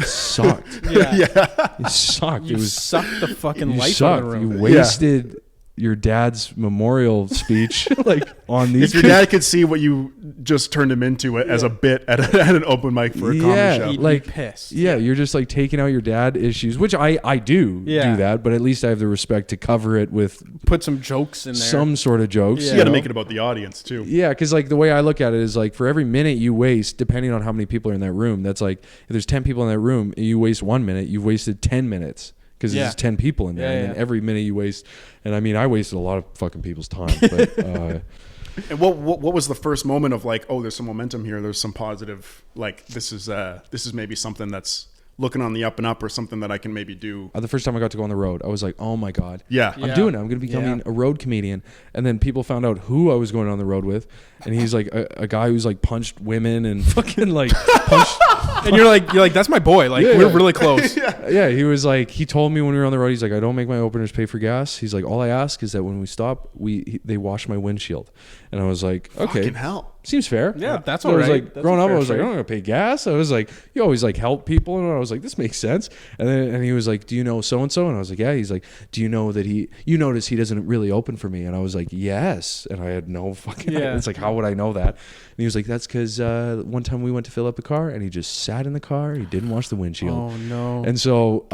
sucked. It sucked. You sucked the fucking life out of the room. You wasted your dad's memorial speech like on these. If your dad could see what you just turned him into as a bit at an open mic for a comedy show, he'd like be pissed. You're just like taking out your dad issues, which I do that, but at least I have the respect to cover it with put some jokes in there, some sort of jokes. You got to make it about the audience too. Yeah, because like the way I look at it is like, for every minute you waste, depending on how many people are in that room, that's like, if there's 10 people in that room and you waste 1 minute, you've wasted 10 minutes. Because there's 10 people in there, and then every minute you waste, and I mean, I wasted a lot of fucking people's time. But and what was the first moment of like, oh, there's some momentum here, there's some positive, like this is maybe something that's looking on the up and up, or something that I can maybe do. The first time I got to go on the road, I was like, oh my God, I'm doing it. I'm going to be becoming a road comedian. And then people found out who I was going on the road with, and he's like a guy who's like punched women and fucking like punched. And you're like, that's my boy. Like, we're really close. He was like, he told me when we were on the road, he's like, I don't make my openers pay for gas. He's like, all I ask is that when we stop, they wash my windshield. And I was like, okay, fucking hell, seems fair. Yeah, that's so all right. I was like, that's growing up, I was trade. like, I'm not gonna pay gas. I was like, you always like help people, and I was like, this makes sense. And he was like, do you know so and so? And I was like, yeah. He's like, do you know that you notice he doesn't really open for me? And I was like, yes. And I had no fucking. It's like, how would I know that? And he was like, that's because one time we went to fill up the car, and he just sat in the car. He didn't wash the windshield. Oh no. And so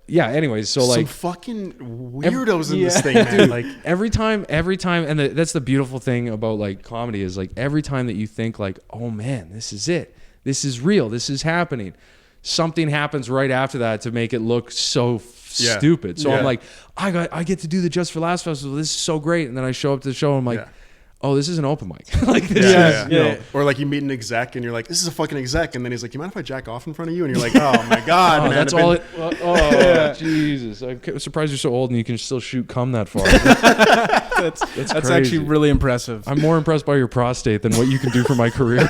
anyways, so like some fucking weirdos in this thing, man. Like every time, and that's the beautiful thing about like comedy, is like every time that you think like, oh man, this is it, this is real, this is happening, something happens right after that to make it look so stupid. So I'm like, I get to do the Just for Laughs festival. This is so great. And then I show up to the show and I'm like, oh, this is an open mic. Like this you know, or like you meet an exec and you're like, this is a fucking exec, and then he's like, you mind if I jack off in front of you? And you're like, oh my god, man, that's all Jesus, I'm surprised you're so old and you can still shoot cum that far. That's actually really impressive. I'm more impressed by your prostate than what you can do for my career.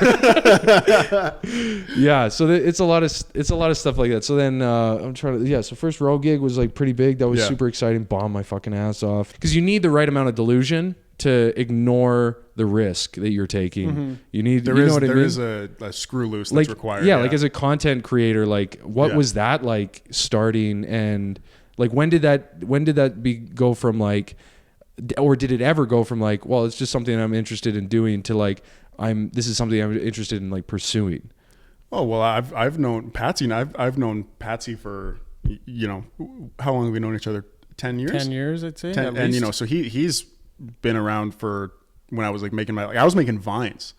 So it's a lot of stuff like that. So then I'm trying to so first road gig was like pretty big. That was super exciting. Bombed my fucking ass off because you need the right amount of delusion to ignore the risk that you're taking. You need there is a screw loose that's required. Like as a content creator, like what was that like starting, and like when did that go from like, or did it ever go from like, well, it's just something I'm interested in doing to like this is something I'm interested in like pursuing? Oh well, I've known Patsy, and I've known Patsy for, you know, how long have we known each other? 10 years. 10 years, I'd say. And you know, so he's been around for when I was like making I was making Vines.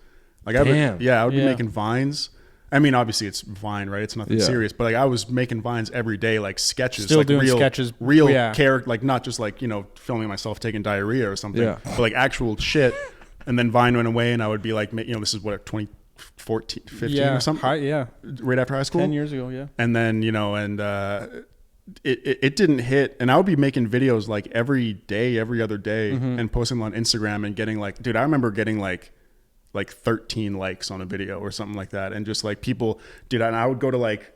Like I would be making Vines. I mean, obviously it's Vine, right? It's nothing serious, but like I was making Vines every day, like sketches, still like doing sketches, real character, like not just like, you know, filming myself taking diarrhea or something, but like actual shit. And then Vine went away, and I would be like, you know, this is what 2014, 15 or something, right after high school, 10 years ago, and then you know, and it didn't hit, and I would be making videos like every day, every other day, and posting them on Instagram and getting like, dude, I remember getting like 13 likes on a video or something like that, and just like people, dude, and I would go to like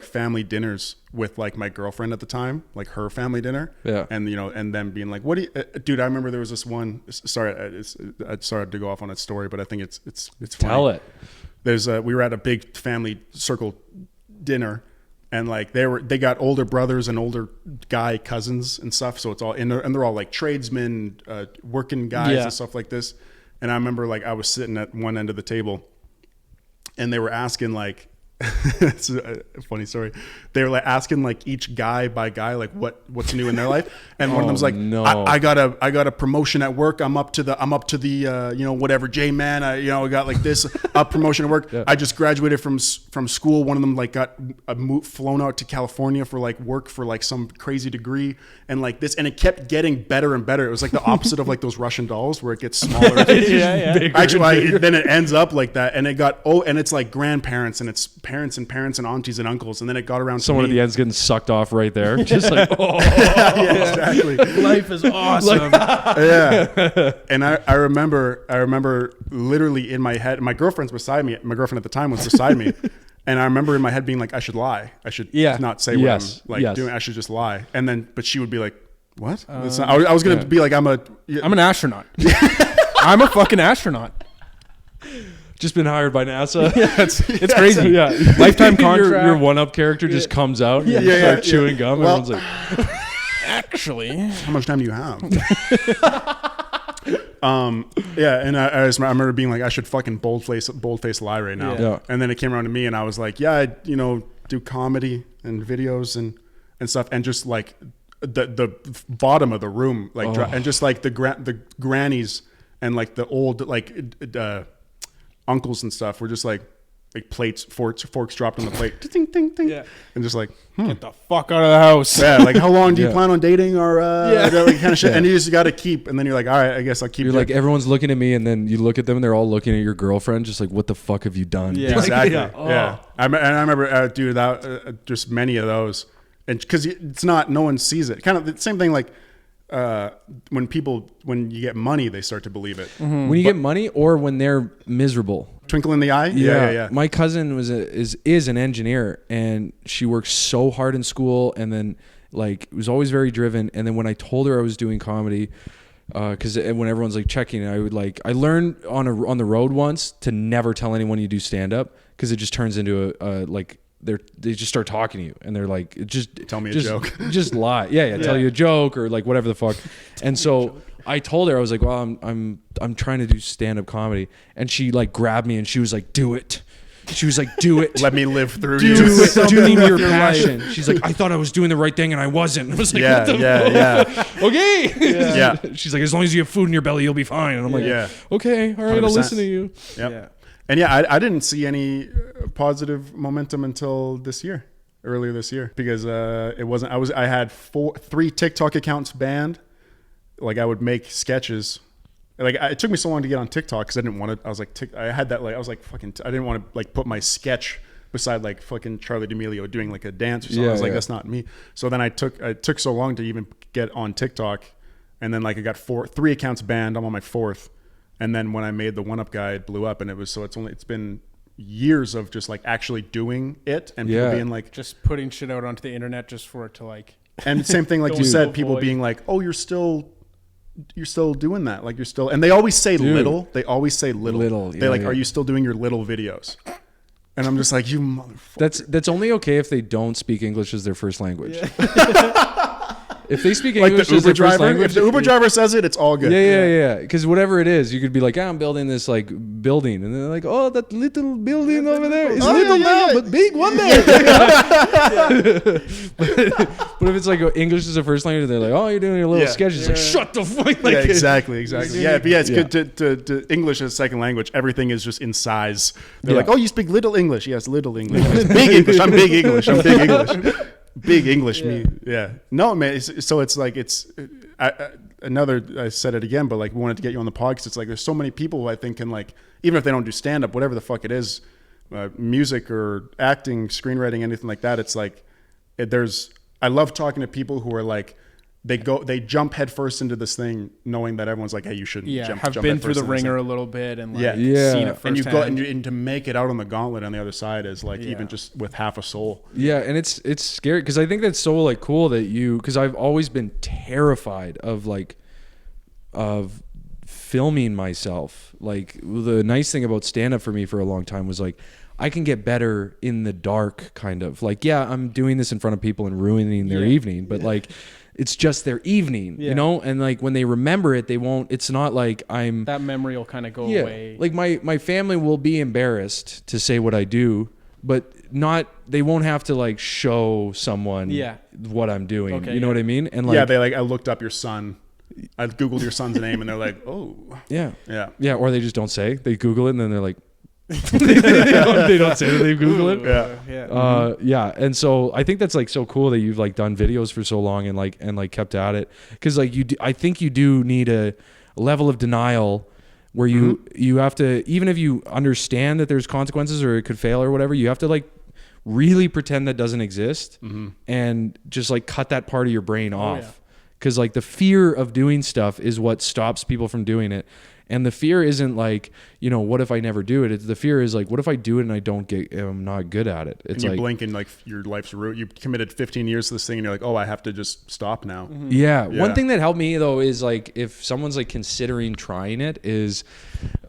family dinners with like my girlfriend at the time, like her family dinner, and you know, and them being like, what do you, dude, I remember there was this one, sorry to go off on that story, but I think it's funny. Tell it. There's we were at a big family circle dinner, and like they got older brothers and older guy cousins and stuff, so it's all in there, and they're all like tradesmen, working guys and stuff like this. And I remember like I was sitting at one end of the table, and they were asking like, it's a funny story. They were like asking like each guy by guy like what's new in their life, and one of them's like, I got a promotion at work. I'm up to the you know, whatever, J-man. I got like this promotion at work. I just graduated from school. One of them like got flown out to California for like work for like some crazy degree, and like this, and it kept getting better and better. It was like the opposite of like those Russian dolls where it gets smaller. Actually, then it ends up like that, and it got and it's like grandparents, and it's parents and aunties and uncles, and then it got around someone to at the end's getting sucked off right there, just like exactly. Life is awesome. And I remember literally in my head, my girlfriend at the time was beside me, and I remember in my head being like, I should lie, I should not say what I'm like doing, I should just lie. And then but she would be like, what? I was gonna be like, I'm an astronaut. I'm a fucking astronaut. Just been hired by NASA. It's crazy. Lifetime contract. Your one-up character just comes out and you start chewing gum. Well, everyone's like, actually, how much time do you have? And I remember being like, I should fucking boldface lie right now. And then it came around to me, and I was like, I do comedy and videos and stuff, and just like the bottom of the room, like and just like the grannies and like the old like uncles and stuff were just like plates, forks dropped on the plate, ding, ding, ding, and just like, get the fuck out of the house. Like, how long do you plan on dating, or like kind of shit? And you just got to keep, and then you're like, all right, I guess I'll keep. You're like, everyone's looking at me, and then you look at them, and they're all looking at your girlfriend, just like, what the fuck have you done? Exactly. I remember, dude, that just many of those, and because it's not, no one sees it. Kind of the same thing, like. When you get money, they start to believe it. When you get money, or when they're miserable. Twinkle in the eye. Yeah. My cousin is an engineer, and she worked so hard in school, and then like was always very driven. And then when I told her I was doing comedy, because when everyone's like checking, I learned on the road once to never tell anyone you do stand up, because it just turns into a like. They just start talking to you, and they're like, just tell me a joke, just lie, tell you a joke, or like whatever the fuck. And so I told her, I was like, well, I'm trying to do stand-up comedy, and she like grabbed me and she was like, do it. She was like, do it. Let me live through do you. It. Do me your passion. She's like, I thought I was doing the right thing and I wasn't. I was like, what the fuck? Okay. She's like, as long as you have food in your belly, you'll be fine. And I'm like, okay, all right, 100%. I'll listen to you. Yep. And yeah, I didn't see any positive momentum until earlier this year, because it wasn't. I had 3 TikTok accounts banned. Like, I would make sketches. Like, it took me so long to get on TikTok because I didn't want to. I was like, I had that, like, I was like, fucking. I didn't want to like put my sketch beside like fucking Charlie D'Amelio doing like a dance or something. I was like, that's not me. So then it took so long to even get on TikTok, and then like I got 3 accounts banned. I'm on my 4th. And then when I made the One Up guy, it blew up, and it's been years of just like actually doing it, and people being like, just putting shit out onto the internet just for it to like. And same thing, like you said, people being like, oh, you're still doing that, like you're still, and they always say little. They always say little. They are you still doing your little videos? And I'm just like, you motherfucker. That's only okay if they don't speak English as their first language. Yeah. If they speak English as their first language, if the Uber driver says it, it's all good. Yeah. Because whatever it is, you could be like, I'm building this like building, and they're like, oh, that little building over there is little now, but big one day. But if it's like English is the first language, they're like, oh, you're doing your little sketches. It's like, shut the fuck. Like, exactly. Yeah, but it's good to English as a second language. Everything is just in size. They're like, oh, you speak little English? Yes, little English. Big English. I'm big English. Big English, me. Yeah. No, man. So it's like, I said it again, but like, we wanted to get you on the pod because it's like, there's so many people who I think can, like, even if they don't do stand up, whatever the fuck it is, music or acting, screenwriting, anything like that. It's like, I love talking to people who are like, they jump headfirst into this thing knowing that everyone's like, hey, you shouldn't jump been through the ringer a little bit and like seen it firsthand. And to make it out on the gauntlet on the other side is like even just with half a soul. Yeah, and it's scary because I think that's so like cool that because I've always been terrified of filming myself. Like, the nice thing about stand up for me for a long time was like, I can get better in the dark, kind of like, I'm doing this in front of people and ruining their evening, but like, it's just their evening, you know? And like, when they remember it, it's not like that memory will kind of go away. Like my family will be embarrassed to say what I do, but they won't have to like show someone what I'm doing. Okay, you know what I mean? And like, I looked up your son. I Googled your son's name and they're like, oh. Yeah. Or they just don't say. They Google it and then they're like, they don't say that they Google it. And so I think that's like so cool that you've like done videos for so long and like kept at it, because like I think you do need a level of denial where you have to, even if you understand that there's consequences or it could fail or whatever, you have to like really pretend that doesn't exist and just like cut that part of your brain off, because like the fear of doing stuff is what stops people from doing it. And the fear isn't like, what if I never do it? The fear is like, what if I do it and I'm not good at it? It's and you blink and like your life's root. You committed 15 years to this thing and you're like, oh, I have to just stop now. Yeah. One thing that helped me though is like, if someone's like considering trying it, is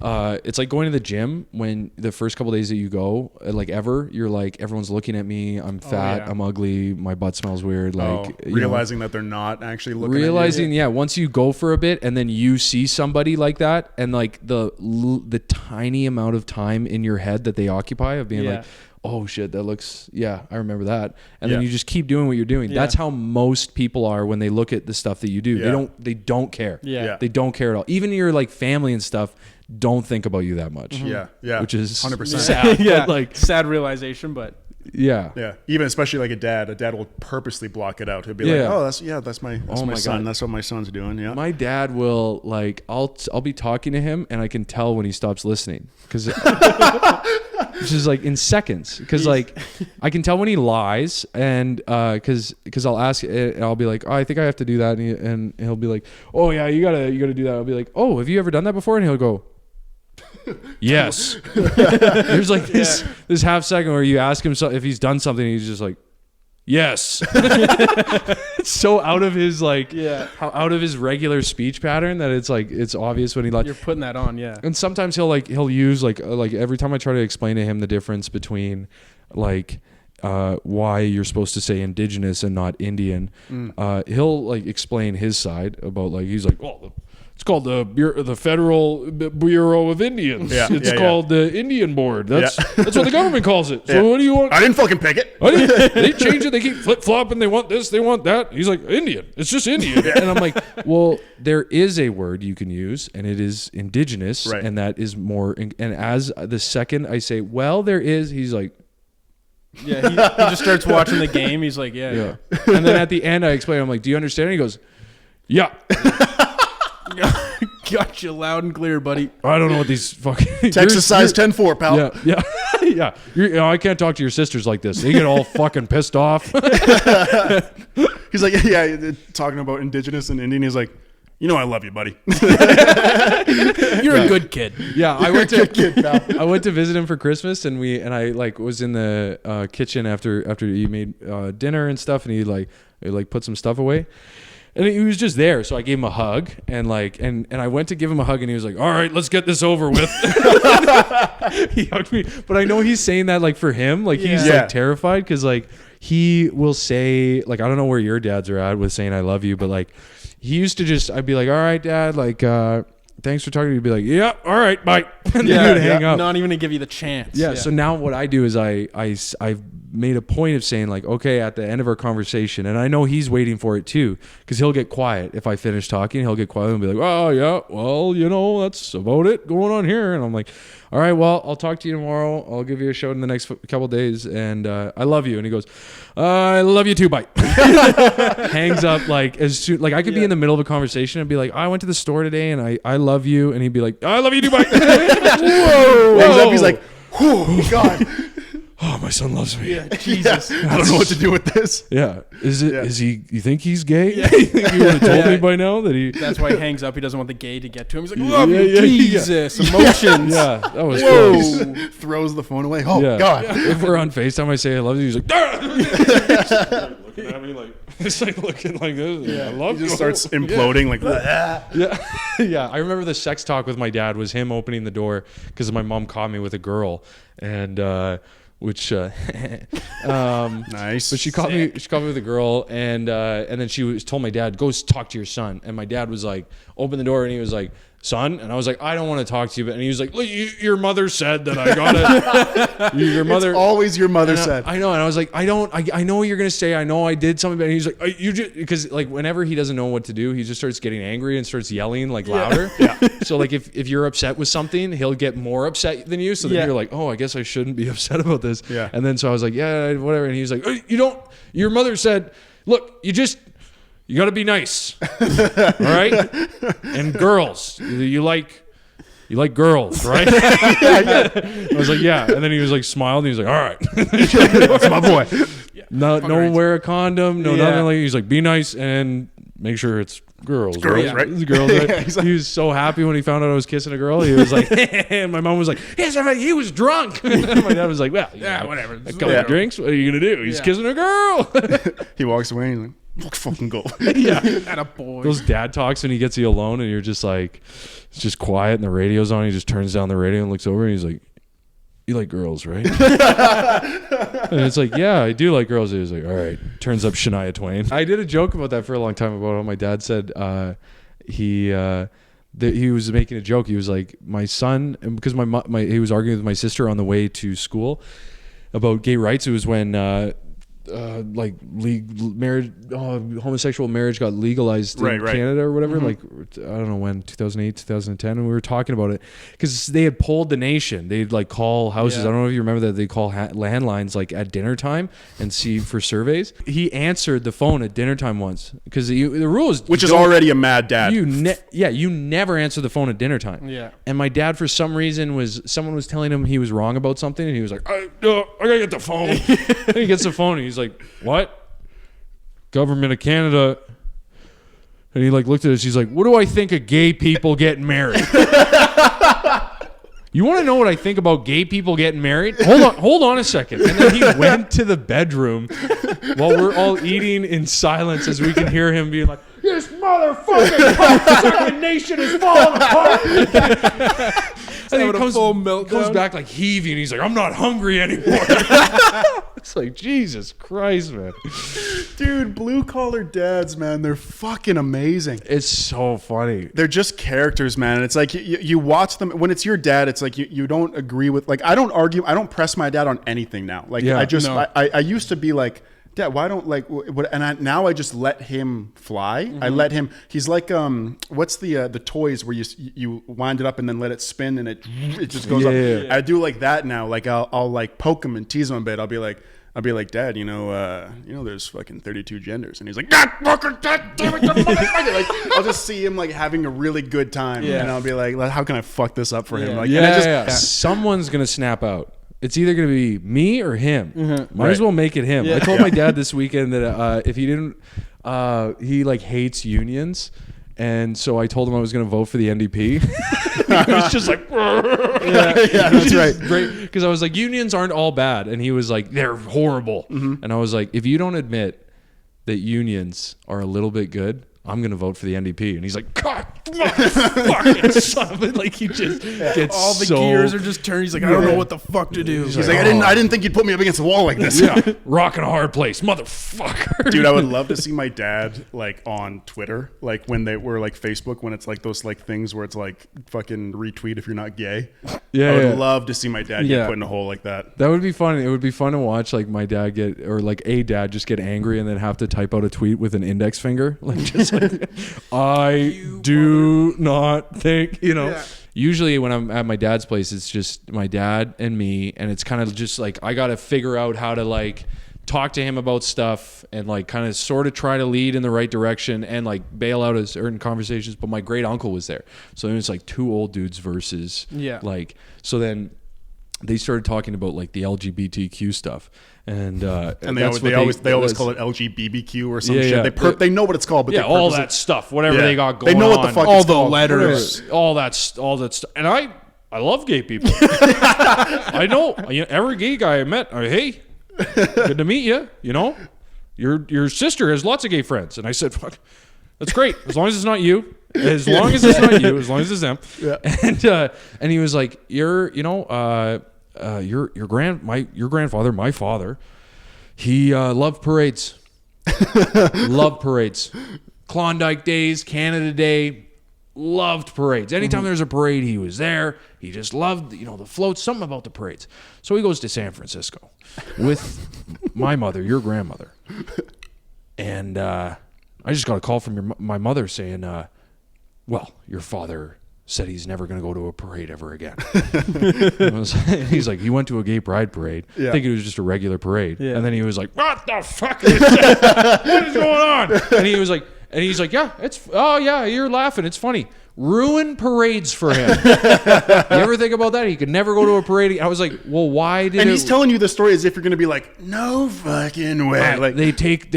it's like going to the gym when the first couple days that you go, like ever, you're like, everyone's looking at me. I'm fat. I'm ugly. My butt smells weird. Like realizing that they're not actually looking at you. Once you go for a bit and then you see somebody like that, and like the tiny amount of time in your head that they occupy of being like, oh shit, that looks, I remember that. And then you just keep doing what you're doing. That's how most people are when they look at the stuff that you do. They don't care. They don't care at all. Even your like family and stuff don't think about you that much. Which is 100% sad. Like sad realization, but even especially like a dad will purposely block it out. He'll be like, oh, that's my son. That's what my son's doing. My dad will like, I'll be talking to him and I can tell when he stops listening, because which is like in seconds, because like I can tell when he lies, and because I'll ask and I'll be like, oh, I think I have to do that, and he'll be like, oh yeah, you gotta do that. I'll be like, oh, have you ever done that before? And he'll go, yes. There's like this half second where you ask him if he's done something, and he's just like, yes. It's so out of his out of his regular speech pattern that it's like, it's obvious when he like, you're putting that on. And sometimes he'll use like every time I try to explain to him the difference between like why you're supposed to say indigenous and not Indian, he'll like explain his side about like, he's like, well, It's called the Federal Bureau of Indians. Yeah, It's yeah. called the Indian Board. That's Yeah. that's what the government calls it. So Yeah. what do you want? I didn't fucking pick it. They change it. They keep flip flopping. They want this. They want that. He's like, Indian. It's just Indian. And I'm like, well, there is a word you can use, and it is indigenous, Right. and that is more. And as the second I say, well, there is, he's like, Yeah, he just starts watching the game. He's like, yeah. And then at the end, I explain. I'm like, do you understand? And he goes, yeah. Got you loud and clear, buddy. I don't know what these fucking Texas size 10-4, pal. Yeah, yeah. I can't talk to your sisters like this. They get all fucking pissed off. He's like, yeah, talking about indigenous and Indian. He's like, you know, I love you, buddy. You're a good kid. Yeah, I went to I went to visit him for Christmas, and I like was in the kitchen after he made dinner and stuff, and he put some stuff away. And he was just there, so I gave him a hug, and I went to give him a hug, and he was like, "All right, let's get this over with." He hugged me, but I know he's saying that like for him, like he's Yeah. like terrified because like he will say like, I don't know where your dads are at with saying I love you, but like he used to just, I'd be like, "All right, Dad, like thanks for talking to me." He'd be like, "Yeah, all right, bye," and then he would hang up. Not even to give you the chance. Yeah, so now what I do is I've made a point of saying like, okay, at the end of our conversation, and I know he's waiting for it too, because he'll get quiet if I finish talking. He'll get quiet and be like, "Oh yeah, well, you know, that's about it going on here." And I'm like, "All right, well, I'll talk to you tomorrow. I'll give you a shout in the next couple days, and I love you." And he goes, "I love you too, bye." Hangs up like as soon, like I could be in the middle of a conversation and be like, "I went to the store today and I love you," and he'd be like, "I love you too, bye." Whoa. Hangs up, he's like, oh, God. "Oh, my son loves me." Yeah, Jesus. I don't know what to do with this. Yeah. Is it? Yeah. Is he? You think he's gay? You think he would have told me by now that he? That's why he hangs up. He doesn't want the gay to get to him. He's like, Yeah, love you, yeah, yeah. Jesus. Emotions. Yeah, that was Whoa. gross. Throws the phone away. Oh, Yeah. God. If we're on FaceTime, I say I love you. He's like, "Ah!" looking at me like it's like looking like this. Yeah, I love He you. just starts imploding like, Yeah, yeah. I remember the sex talk with my dad was him opening the door because my mom caught me with a girl, and which nice. but she caught me with a girl, and then she told my dad, "Go talk to your son." And my dad was like, open the door, and he was like, "Son," and I was like, "I don't want to talk to you," and he was like, "Look, your mother said that I gotta." Your mother. It's always your mother And said. I know, and I was like, I know what you're gonna say. I know I did something, but he's like, you just, because like whenever he doesn't know what to do, he just starts getting angry and starts yelling like louder. Yeah. So like if you're upset with something, he'll get more upset than you. So then you're like, oh, I guess I shouldn't be upset about this. Yeah. And then so I was like, yeah, whatever. And he was like, oh, you don't. Your mother said, look, you got to be nice, all right? And girls, you like girls, right? I was like, yeah. And then he was like, smiled, and he was like, all right. That's my boy. No wear a condom, no nothing like. He's like, be nice and make sure it's girls. Girls, right? It's girls, right? Yeah, he's like- he was so happy when he found out I was kissing a girl. He was like, and my mom was like, yes, he was drunk. And my dad was like, well, yeah, whatever. A couple of drinks. What are you gonna do? He's kissing a girl. He walks away and he's like, fucking go. Yeah. At a boy. Those dad talks when he gets you alone and you're just like, it's just quiet and the radio's on. He just turns down the radio and looks over and he's like, you like girls, right? And it's like, yeah, I do like girls. He was like, all right. Turns up Shania Twain. I did a joke about that for a long time about how my dad said he was making a joke. He was like, my son, because he was arguing with my sister on the way to school about gay rights. It was when homosexual marriage got legalized in Canada or whatever. Like, I don't know when, 2008, 2010, and we were talking about it because they had polled the nation. They'd like call houses. I don't know if you remember that. They call landlines like at dinner time and see for surveys. He answered the phone at dinner time once because the rule is, Which is already a mad dad. you never answer the phone at dinner time. Yeah. And my dad, for some reason, someone was telling him he was wrong about something, and he was like, I gotta get the phone. And he gets the phone, and he's like, what? Government of Canada. And he like looked at us. He's like, what do I think of gay people getting married? You want to know what I think about gay people getting married? Hold on a second. And then he went to the bedroom while we're all eating in silence as we can hear him being like, this motherfucking nation is falling apart. think having a full meltdown. comes back like heaving. He's like, I'm not hungry anymore. It's like, Jesus Christ, man. Dude, blue collar dads, man, they're fucking amazing. It's so funny. They're just characters, man. And it's like you watch them when it's your dad. It's like you don't agree with, like, I don't argue. I don't press my dad on anything now. Like Yeah. I used to be like, Dad, why don't like what? And now I just let him fly. I let him. He's like what's the toys where you wind it up and then let it spin and it just goes up. Yeah. I do like that now. Like I'll like poke him and tease him a bit. I'll be like, Dad, you know, there's fucking 32 genders, and he's like, God fucking damn it, like I'll just see him like having a really good time, and I'll be like, how can I fuck this up for him? Like, and I just, Someone's gonna snap out. It's either gonna be me or him. Might as Right. well make it him. I told my dad this weekend that if he didn't, he like hates unions. And so I told him I was going to vote for the NDP. He was just like, yeah, that's right. Because I was like, unions aren't all bad. And he was like, they're horrible. And I was like, if you don't admit that unions are a little bit good, I'm going to vote for the NDP. And he's like, God, fucking son of a, like he just gets All the so, gears are just turned. He's like, I don't know what the fuck to do. He's like, I didn't think you'd put me up against the wall like this. yeah, rock in a hard place, motherfucker. Dude, I would love to see my dad like on Twitter, like when they were like Facebook, when it's like those like things where it's like fucking retweet if you're not gay. Yeah, I would yeah. love to see my dad Yeah. get put in a hole like that. That would be fun. It would be fun to watch like my dad get, or like a dad just get angry and then have to type out a tweet with an index finger. Like just like, I do not think, you know. Yeah. Usually when I'm at my dad's place, it's just my dad and me. And it's kind of just like, I got to figure out how to like talk to him about stuff and like kind of sort of try to lead in the right direction and like bail out of certain conversations. But my great uncle was there. So it was like two old dudes versus like, so then they started talking about like the LGBTQ stuff, and And they always call it LGBTQ or some Yeah, shit. yeah. They know what it's called, but yeah, they all purposely- that stuff, whatever Yeah. they got going They know what the on. fuck all it's the called. letters. all that stuff. And I love gay people. I know every gay guy I met. Hey, good to meet you. You know, your sister has lots of gay friends, and I said, fuck, that's great as long as it's not you. As long as it's not you, as long as it's them. Yeah. And he was like, your grandfather, my father, he loved parades. Loved parades. Klondike days, Canada Day, loved parades. Anytime there's a parade, he was there. He just loved, the floats, something about the parades. So he goes to San Francisco with my mother, your grandmother. And I just got a call from my mother saying, well, your father said he's never going to go to a parade ever again. He's like, he went to a gay pride parade. Yeah. I think it was just a regular parade. Yeah. And then he was like, what the fuck is that? What is going on? And he's like, yeah, you're laughing. It's funny. Ruin parades for him. You ever think about that? He could never go to a parade. I was like, well, why did And he's telling you the story as if you're going to be like, no fucking way. Like, they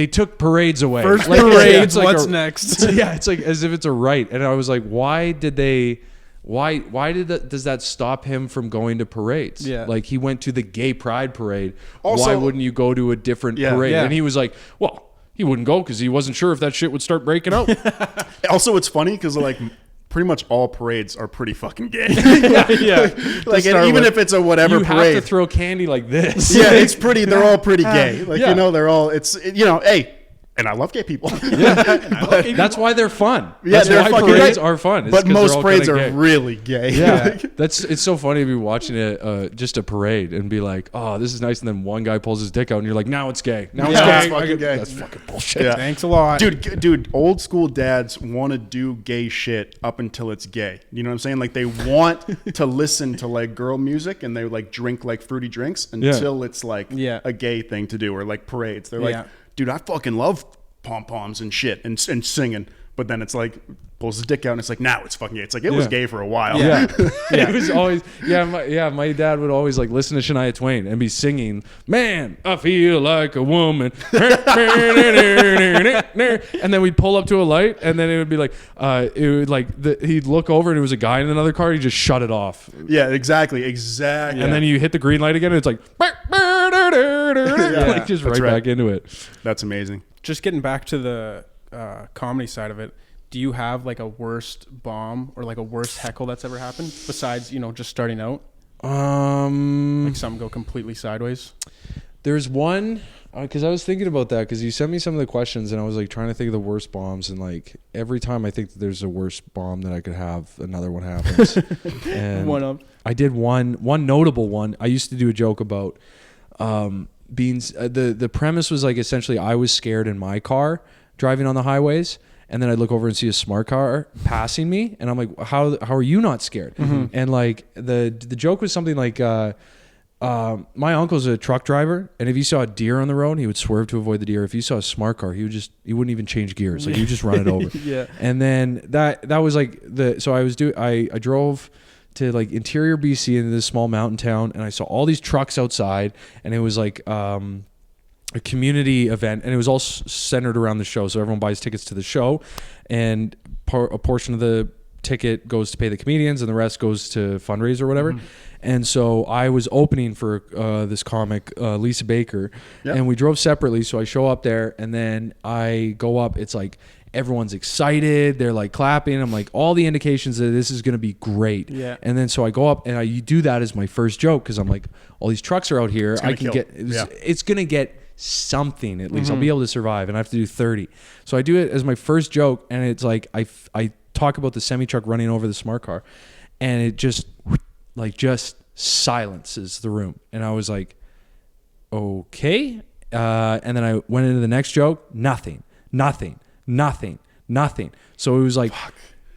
took parades away. First Like, parade, it's like what's next? Yeah, it's like as if it's a right. And I was like, why did does that stop him from going to parades? Yeah. Like he went to the gay pride parade. Also- why wouldn't you go to a different Yeah. parade? Yeah. And he was like, well, he wouldn't go because he wasn't sure if that shit would start breaking out. also, it's funny because like pretty much all parades are pretty fucking gay. Yeah. Like, and even if it's a whatever You parade, have to throw candy like this. yeah, it's pretty. They're all pretty gay. Like Yeah. they're all. Hey, and I love gay people. That's why they're fun. Yeah, That's they're why fucking parades gay. are fun. It's But 'cause they're most all parades kinda are gay. really gay. Yeah, it's so funny to be watching just a parade and be like, oh, this is nice, and then one guy pulls his dick out, and you're like, now it's gay. Now it's Yeah, gay. it's fucking gay. That's fucking bullshit. Yeah. Thanks a lot. Dude, old school dads want to do gay shit up until it's gay. You know what I'm saying? Like they want to listen to like girl music and they like drink like fruity drinks until it's like a gay thing to do, or like parades. They're like, Yeah. dude, I fucking love pom-poms and shit and singing. But then it's like pulls his dick out and it's like, now it's fucking gay. It's like, it was gay for a while. Yeah, it was always my dad would always like listen to Shania Twain and be singing, "Man, I feel like a woman," and then we'd pull up to a light, and then it would be like, he'd look over and it was a guy in another car. He'd just shut it off, Yeah, exactly. And and then you hit the green light again, and it's like, like just right right. back into it. That's amazing. Just getting back to the comedy side of it, do you have like a worst bomb or like a worst heckle that's ever happened besides, just starting out? Like some go completely sideways. There's one, because I was thinking about that because you sent me some of the questions and I was like trying to think of the worst bombs, and like every time I think that there's a worst bomb that I could have, another one happens. And I did one notable one. I used to do a joke about being the premise was like essentially I was scared in my car driving on the highways, and then I'd look over and see a smart car passing me, and I'm like, how are you not scared? Mm-hmm. And like the joke was something like my uncle's a truck driver, and if he saw a deer on the road, he would swerve to avoid the deer. If he saw a smart car, he wouldn't even change gears. Like he would just run it over. Yeah. And then that was like I drove to like interior BC into this small mountain town, and I saw all these trucks outside, and it was like a community event, and it was all centered around the show. So everyone buys tickets to the show, and a portion of the ticket goes to pay the comedians, and the rest goes to fundraise or whatever. Mm-hmm. And so I was opening for this comic, Lisa Baker, and we drove separately. So I show up there, and then I go up. It's like everyone's excited. They're like clapping. I'm like, all the indications that this is going to be great. Yeah. And then so I go up, and I do that as my first joke because I'm like, all these trucks are out here. I can get it's going to get something at least. Mm-hmm. I'll be able to survive, and I have to do 30. So I do it as my first joke, and it's like I talk about the semi truck running over the smart car, and it just silences the room. And I was like, okay. And then I went into the next joke. Nothing. So it was like,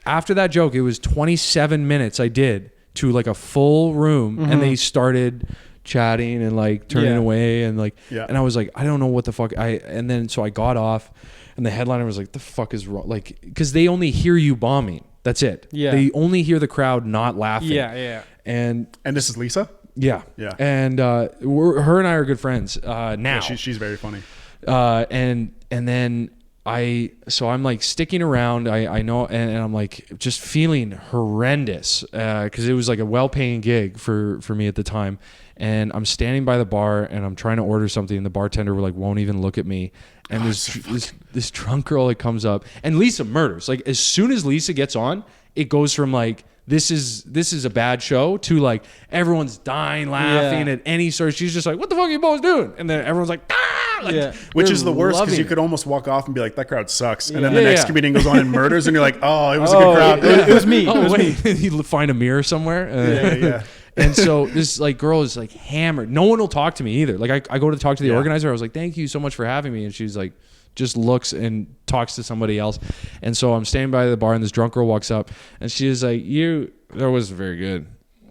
after that joke, it was 27 minutes I did to like a full room, mm-hmm. and they started chatting and like turning away and like, and I was like, I don't know what the fuck and then so I got off, and the headliner was like, the fuck is wrong? Like, because they only hear you bombing. That's it. Yeah. They only hear the crowd not laughing. Yeah. And this is Lisa? Yeah. And her and I are good friends now. Yeah, she's very funny. And then I'm like sticking around. I know, and I'm like just feeling horrendous because it was like a well-paying gig for me at the time. And I'm standing by the bar, and I'm trying to order something, and the bartender like won't even look at me. And this drunk girl that comes up, and Lisa murders. Like as soon as Lisa gets on, it goes from like this is a bad show to like everyone's dying laughing at any sort. She's just like, what the fuck are you both doing? And then everyone's like, ah! Like, which is the worst because you could almost walk off and be like, that crowd sucks. And then the next comedian goes on and murders, and you're like, oh, it was a good crowd. It was me. Oh, wait. You find a mirror somewhere. Yeah. And so this like girl is like hammered. No one will talk to me either. Like I go to talk to the organizer. I was like, thank you so much for having me. And she's like, just looks and talks to somebody else. And so I'm standing by the bar, and this drunk girl walks up, and she is like, that wasn't very good.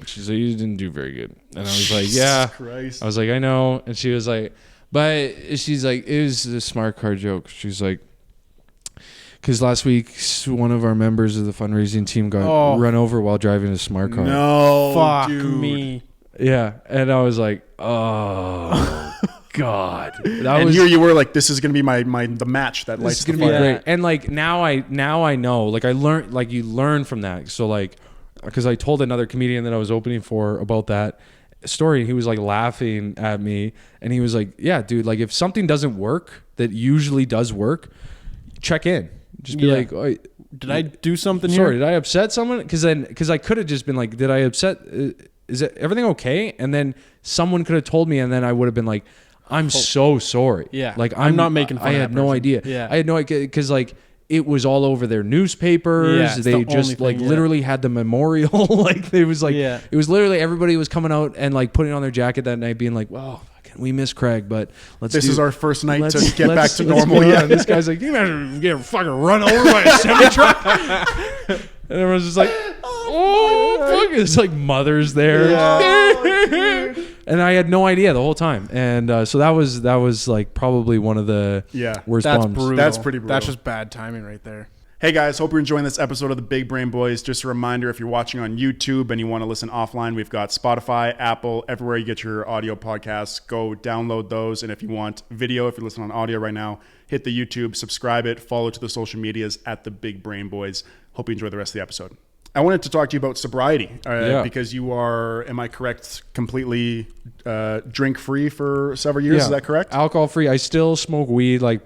She's like, you didn't do very good. And I was like, yeah. Christ. I was like, I know. And she was like, but she's like, it was a smart car joke. She's like, because last week one of our members of the fundraising team got run over while driving a smart car. No, fuck dude. me. Yeah, and I was like, oh God. Here you were like, this is gonna be the match that lights the fire. Great. And like now I know. Like I learned. Like you learn from that. So like, because I told another comedian that I was opening for about that story, and he was like laughing at me, and he was like, yeah, dude. Like if something doesn't work that usually does work, check in. Just be like, oh, did I do something sorry, did I upset someone? Because I could have just been like, did I upset? Is it everything okay? And then someone could have told me, and then I would have been like, I'm so sorry. Yeah. Like I'm not making fun I of had that no person. idea. Yeah. I had no idea because like it was all over their newspapers. Yeah, they just like literally had the memorial. Like it was like it was literally everybody was coming out and like putting on their jacket that night, being like, well, we miss Craig, but this is our first night to get back to normal. Yeah, and this guy's like, you imagine getting fucking run over by a semi truck, and everyone's just like, oh fuck, it's like mothers there, and I had no idea the whole time, and so that was like probably one of the worst bombs. Brutal. That's pretty brutal. That's just bad timing right there. Hey guys, hope you're enjoying this episode of the Big Brain Boys. Just a reminder, if you're watching on YouTube and you want to listen offline, we've got Spotify, Apple, everywhere you get your audio podcasts. Go download those. And if you want video, if you're listening on audio right now, hit the YouTube, subscribe it, follow to the social medias at the Big Brain Boys. Hope you enjoy the rest of the episode. I wanted to talk to you about sobriety because you are, am I correct, completely drink-free for several years? Is that correct? Alcohol-free. I still smoke weed like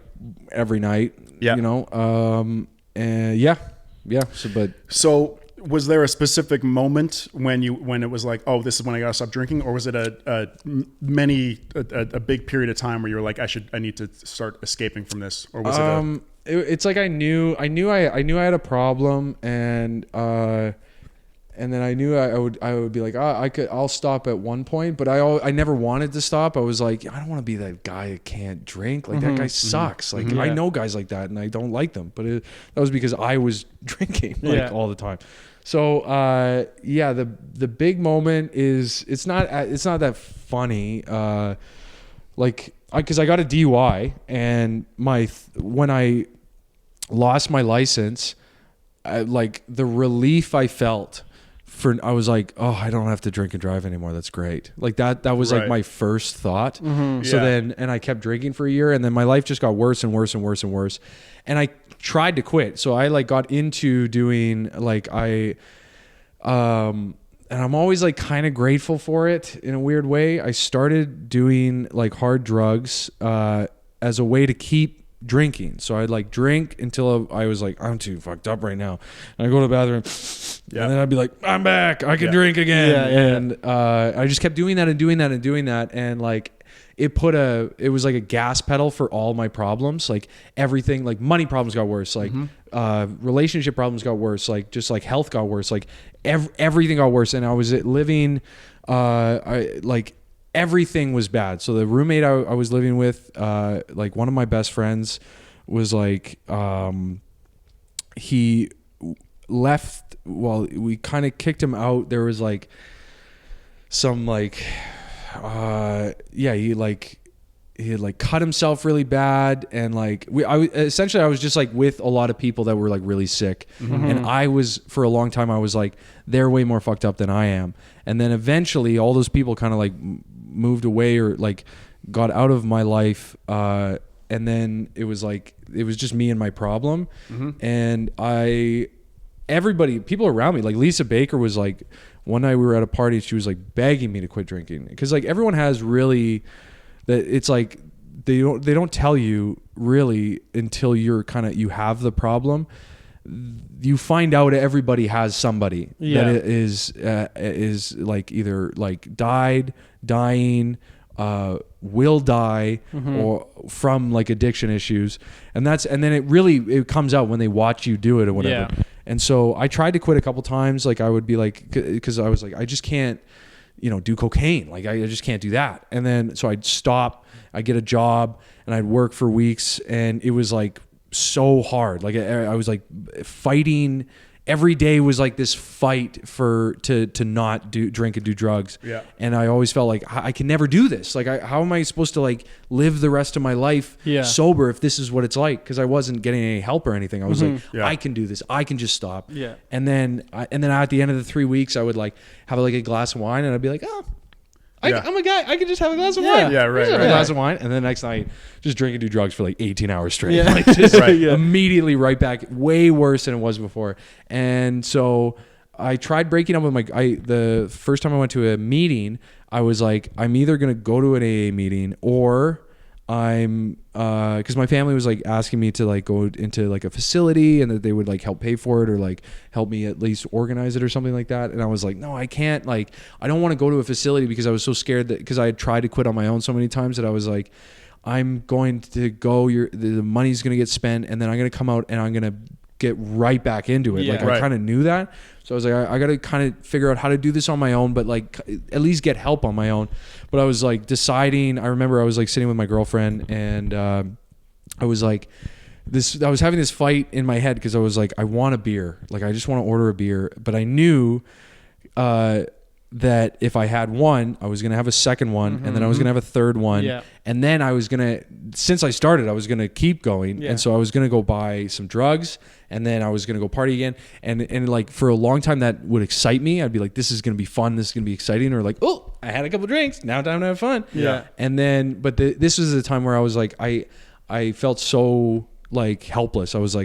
every night, you know. yeah. So was there a specific moment when it was like, oh, this is when I gotta stop drinking, or was it a big period of time where you were like, I need to start escaping from this, or was it's like I knew I had a problem, and then I knew I would be like, I'll stop at one point, but I never wanted to stop. I was like, I don't want to be that guy that can't drink. Like that guy sucks. Like I know guys like that, and I don't like them. But that was because I was drinking all the time. So the big moment is it's not that funny. Because I got a DUI, and when I lost my license, the relief I felt. I was like, oh, I don't have to drink and drive anymore. That's great. Like that was like my first thought. So then, and I kept drinking for a year, and then my life just got worse and worse and worse and worse. And I tried to quit. So I got into doing and I'm always like kind of grateful for it in a weird way. I started doing like hard drugs as a way to keep drinking. So I'd drink until I was like, I'm too fucked up right now. And I go to the bathroom, and then I'd be like, I'm back. I can drink again. And I just kept doing that and doing that and doing that. And it was like a gas pedal for all my problems. Like everything, like money problems got worse. Like relationship problems got worse. Like just like health got worse. Like everything got worse. And I was living, everything was bad. So the roommate I was living with, one of my best friends was he left. Well, we kind of kicked him out. There was some he had cut himself really bad, and I was just with a lot of people that were really sick, and I was, for a long time I was they're way more fucked up than I am. And then eventually all those people kind of moved away or got out of my life, and then it was just me and my problem. And people around me, Lisa Baker was one night we were at a party, she was begging me to quit drinking, because everyone has really that, it's they don't tell you really until you're you have the problem. You find out everybody has somebody that is either died, dying, will die, or from addiction issues, and then it comes out when they watch you do it or whatever. And so I tried to quit a couple times. I would be because I was I just can't do cocaine. I just can't do that. And then so I'd stop, I'd get a job, and I'd work for weeks, and it was so hard. I was fighting. Every day was this fight to not drink and do drugs. Yeah. And I always felt I can never do this. How am I supposed to live the rest of my life sober if this is what it's like? Because I wasn't getting any help or anything. I was I can do this. I can just stop. Yeah. And then at the end of the 3 weeks, I would have a glass of wine, and I'd be I'm a guy. I can just have a glass of wine. Yeah, right. Have a glass of wine, and then next night just drink and do drugs for 18 hours straight. Yeah. Immediately right back, way worse than it was before. And so I tried breaking up with the first time I went to a meeting, I was I'm either gonna go to an AA meeting, or I'm because my family was asking me to go into a facility, and that they would help pay for it, or help me at least organize it or something like that. And I was no, I can't, I don't want to go to a facility, because I was so scared that, because I had tried to quit on my own so many times, that I was I'm going to go, the money's going to get spent, and then I'm going to come out and I'm going to get right back into it. I kind of knew that. So I was I got to kind of figure out how to do this on my own, but at least get help on my own. But I was deciding, I remember I was sitting with my girlfriend, and I was I was having this fight in my head, because I was I want a beer. I just want to order a beer. But I knew that if I had one, I was going to have a second one, and then I was going to have a third one. Yeah. And then I was going to, since I started, I was going to keep going. Yeah. And so I was going to go buy some drugs, and then I was going to go party again. And for a long time, that would excite me. I'd be this is going to be fun. This is going to be exciting. Or oh, I had a couple drinks. Now time to have fun. Yeah. And then, but this was the time where I was I felt so helpless. I was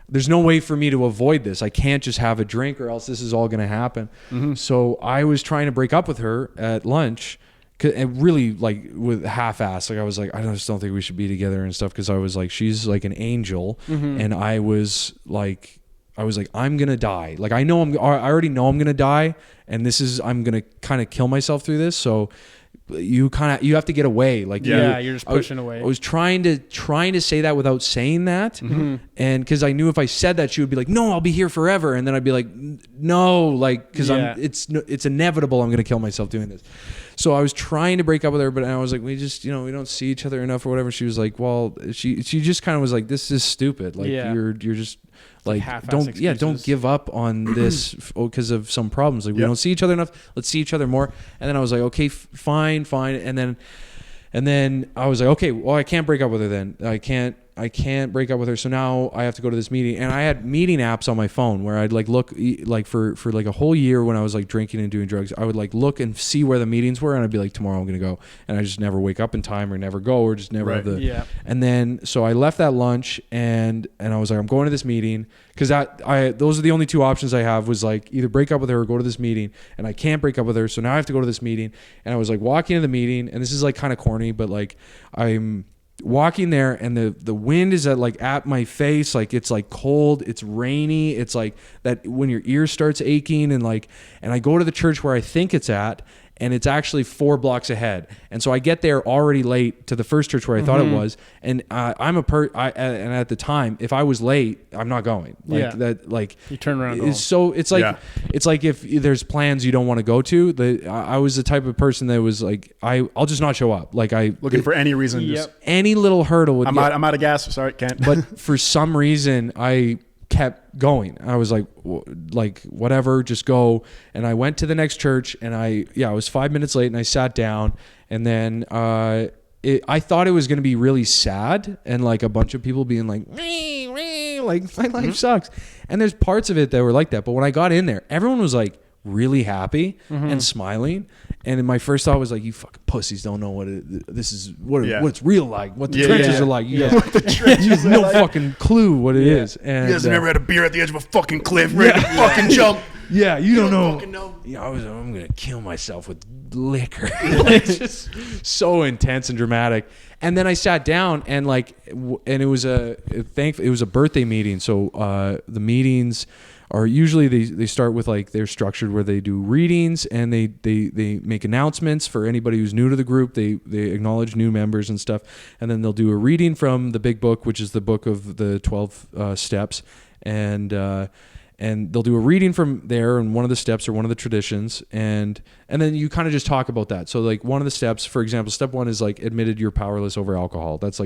there's no way for me to avoid this. I can't just have a drink, or else this is all going to happen. So I was trying to break up with her at lunch, And really like with half-assed, like I was like, I just don't think we should be together and stuff, because I was like, she's like an angel, and I was like, I'm gonna die. Like I already know I'm gonna die, and I'm gonna kind of kill myself through this. So you have to get away. Like you're just pushing away. I was trying to say that without saying that, and because I knew if I said that, she would be like, "No, I'll be here forever," and then I'd be like, "No," like because it's inevitable. I'm gonna kill myself doing this. So I was trying to break up with her, but I was like, we just, we don't see each other enough or whatever. She was like, well, she just kind of was like, this is stupid. Like you're just like don't give up on this because of some problems. Like we don't see each other enough. Let's see each other more. And then I was like, okay, fine. And then I was like, okay, well, I can't break up with her then. I can't break up with her. So now I have to go to this meeting. And I had meeting apps on my phone where I'd like look like for like a whole year when I was like drinking and doing drugs, I would like look and see where the meetings were. And I'd be like, tomorrow I'm going to go. And I just never wake up in time or never go or just never have the, and then, so I left that lunch and I was like, I'm going to this meeting. Cause those are the only two options I have, was like either break up with her or go to this meeting, and I can't break up with her. So now I have to go to this meeting. And I was like walking to the meeting, and this is like kind of corny, but like I'm walking there, and the wind is at my face, like it's like cold, it's rainy, it's like that when your ear starts aching, and I go to the church where I think it's at, and it's actually 4 blocks ahead. And so I get there already late to the first church where I thought it was. And and at the time, if I was late, I'm not going. You turn around. It's like if there's plans you don't want to go to. I was the type of person that was like, I'll just not show up. Like looking for any reason. Just, any little hurdle would. I'm out of gas. Sorry, can't. But for some reason, I kept going. I was like whatever, just go. And I went to the next church, and I was 5 minutes late, and I sat down, and then I thought it was going to be really sad, and like a bunch of people being like my life sucks. And there's parts of it that were like that, but when I got in there, everyone was like really happy and smiling. And my first thought was like, you fucking pussies don't know what it's real like, what the trenches are like. You guys, what the trenches you have no fucking clue what it is. And you guys never had a beer at the edge of a fucking cliff ready to fucking jump. Yeah, you don't know. Fucking know. Yeah, I'm gonna kill myself with liquor. It's just so intense and dramatic. And then I sat down, and it was a birthday meeting. So the meetings are usually they start with they're structured where they do readings, and they make announcements for anybody who's new to the group. They acknowledge new members and stuff, and then they'll do a reading from the big book, which is the book of the 12 steps, and they'll do a reading from there and one of the steps or one of the traditions, and then you kind of just talk about that. So one of the steps, for example, step 1 is admitted you're powerless over alcohol. That's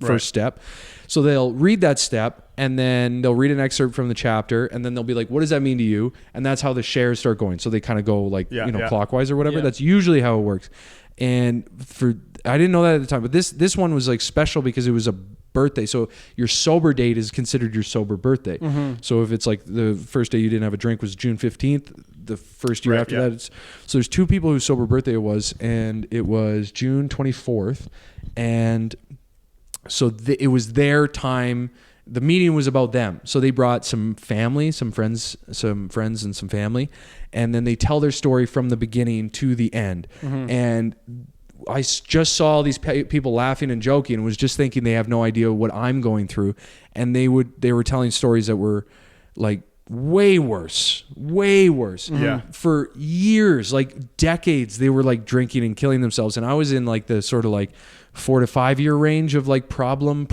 first step. So they'll read that step, and then they'll read an excerpt from the chapter, and then they'll be like, what does that mean to you? And that's how the shares start going. So they kind of go clockwise or whatever. Yeah. That's usually how it works. And I didn't know that at the time, but this one was special because it was a birthday. So your sober date is considered your sober birthday. So if it's the first day you didn't have a drink was June 15th, the first year after that, so there's 2 people whose sober birthday it was, and it was June 24th. And so it was their time. The meeting was about them. So they brought some family, some friends and some family, and then they tell their story from the beginning to the end. And I just saw all these people laughing and joking, and was just thinking they have no idea what I'm going through. And they were telling stories that were way worse. For years, decades, they were drinking and killing themselves. And I was in the sort of 4 to 5 year range of problem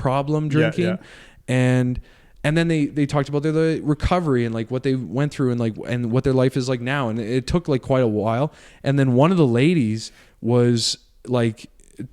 drinking. And then they talked about their recovery and what they went through and what their life is like now. And it took quite a while. And then one of the ladies was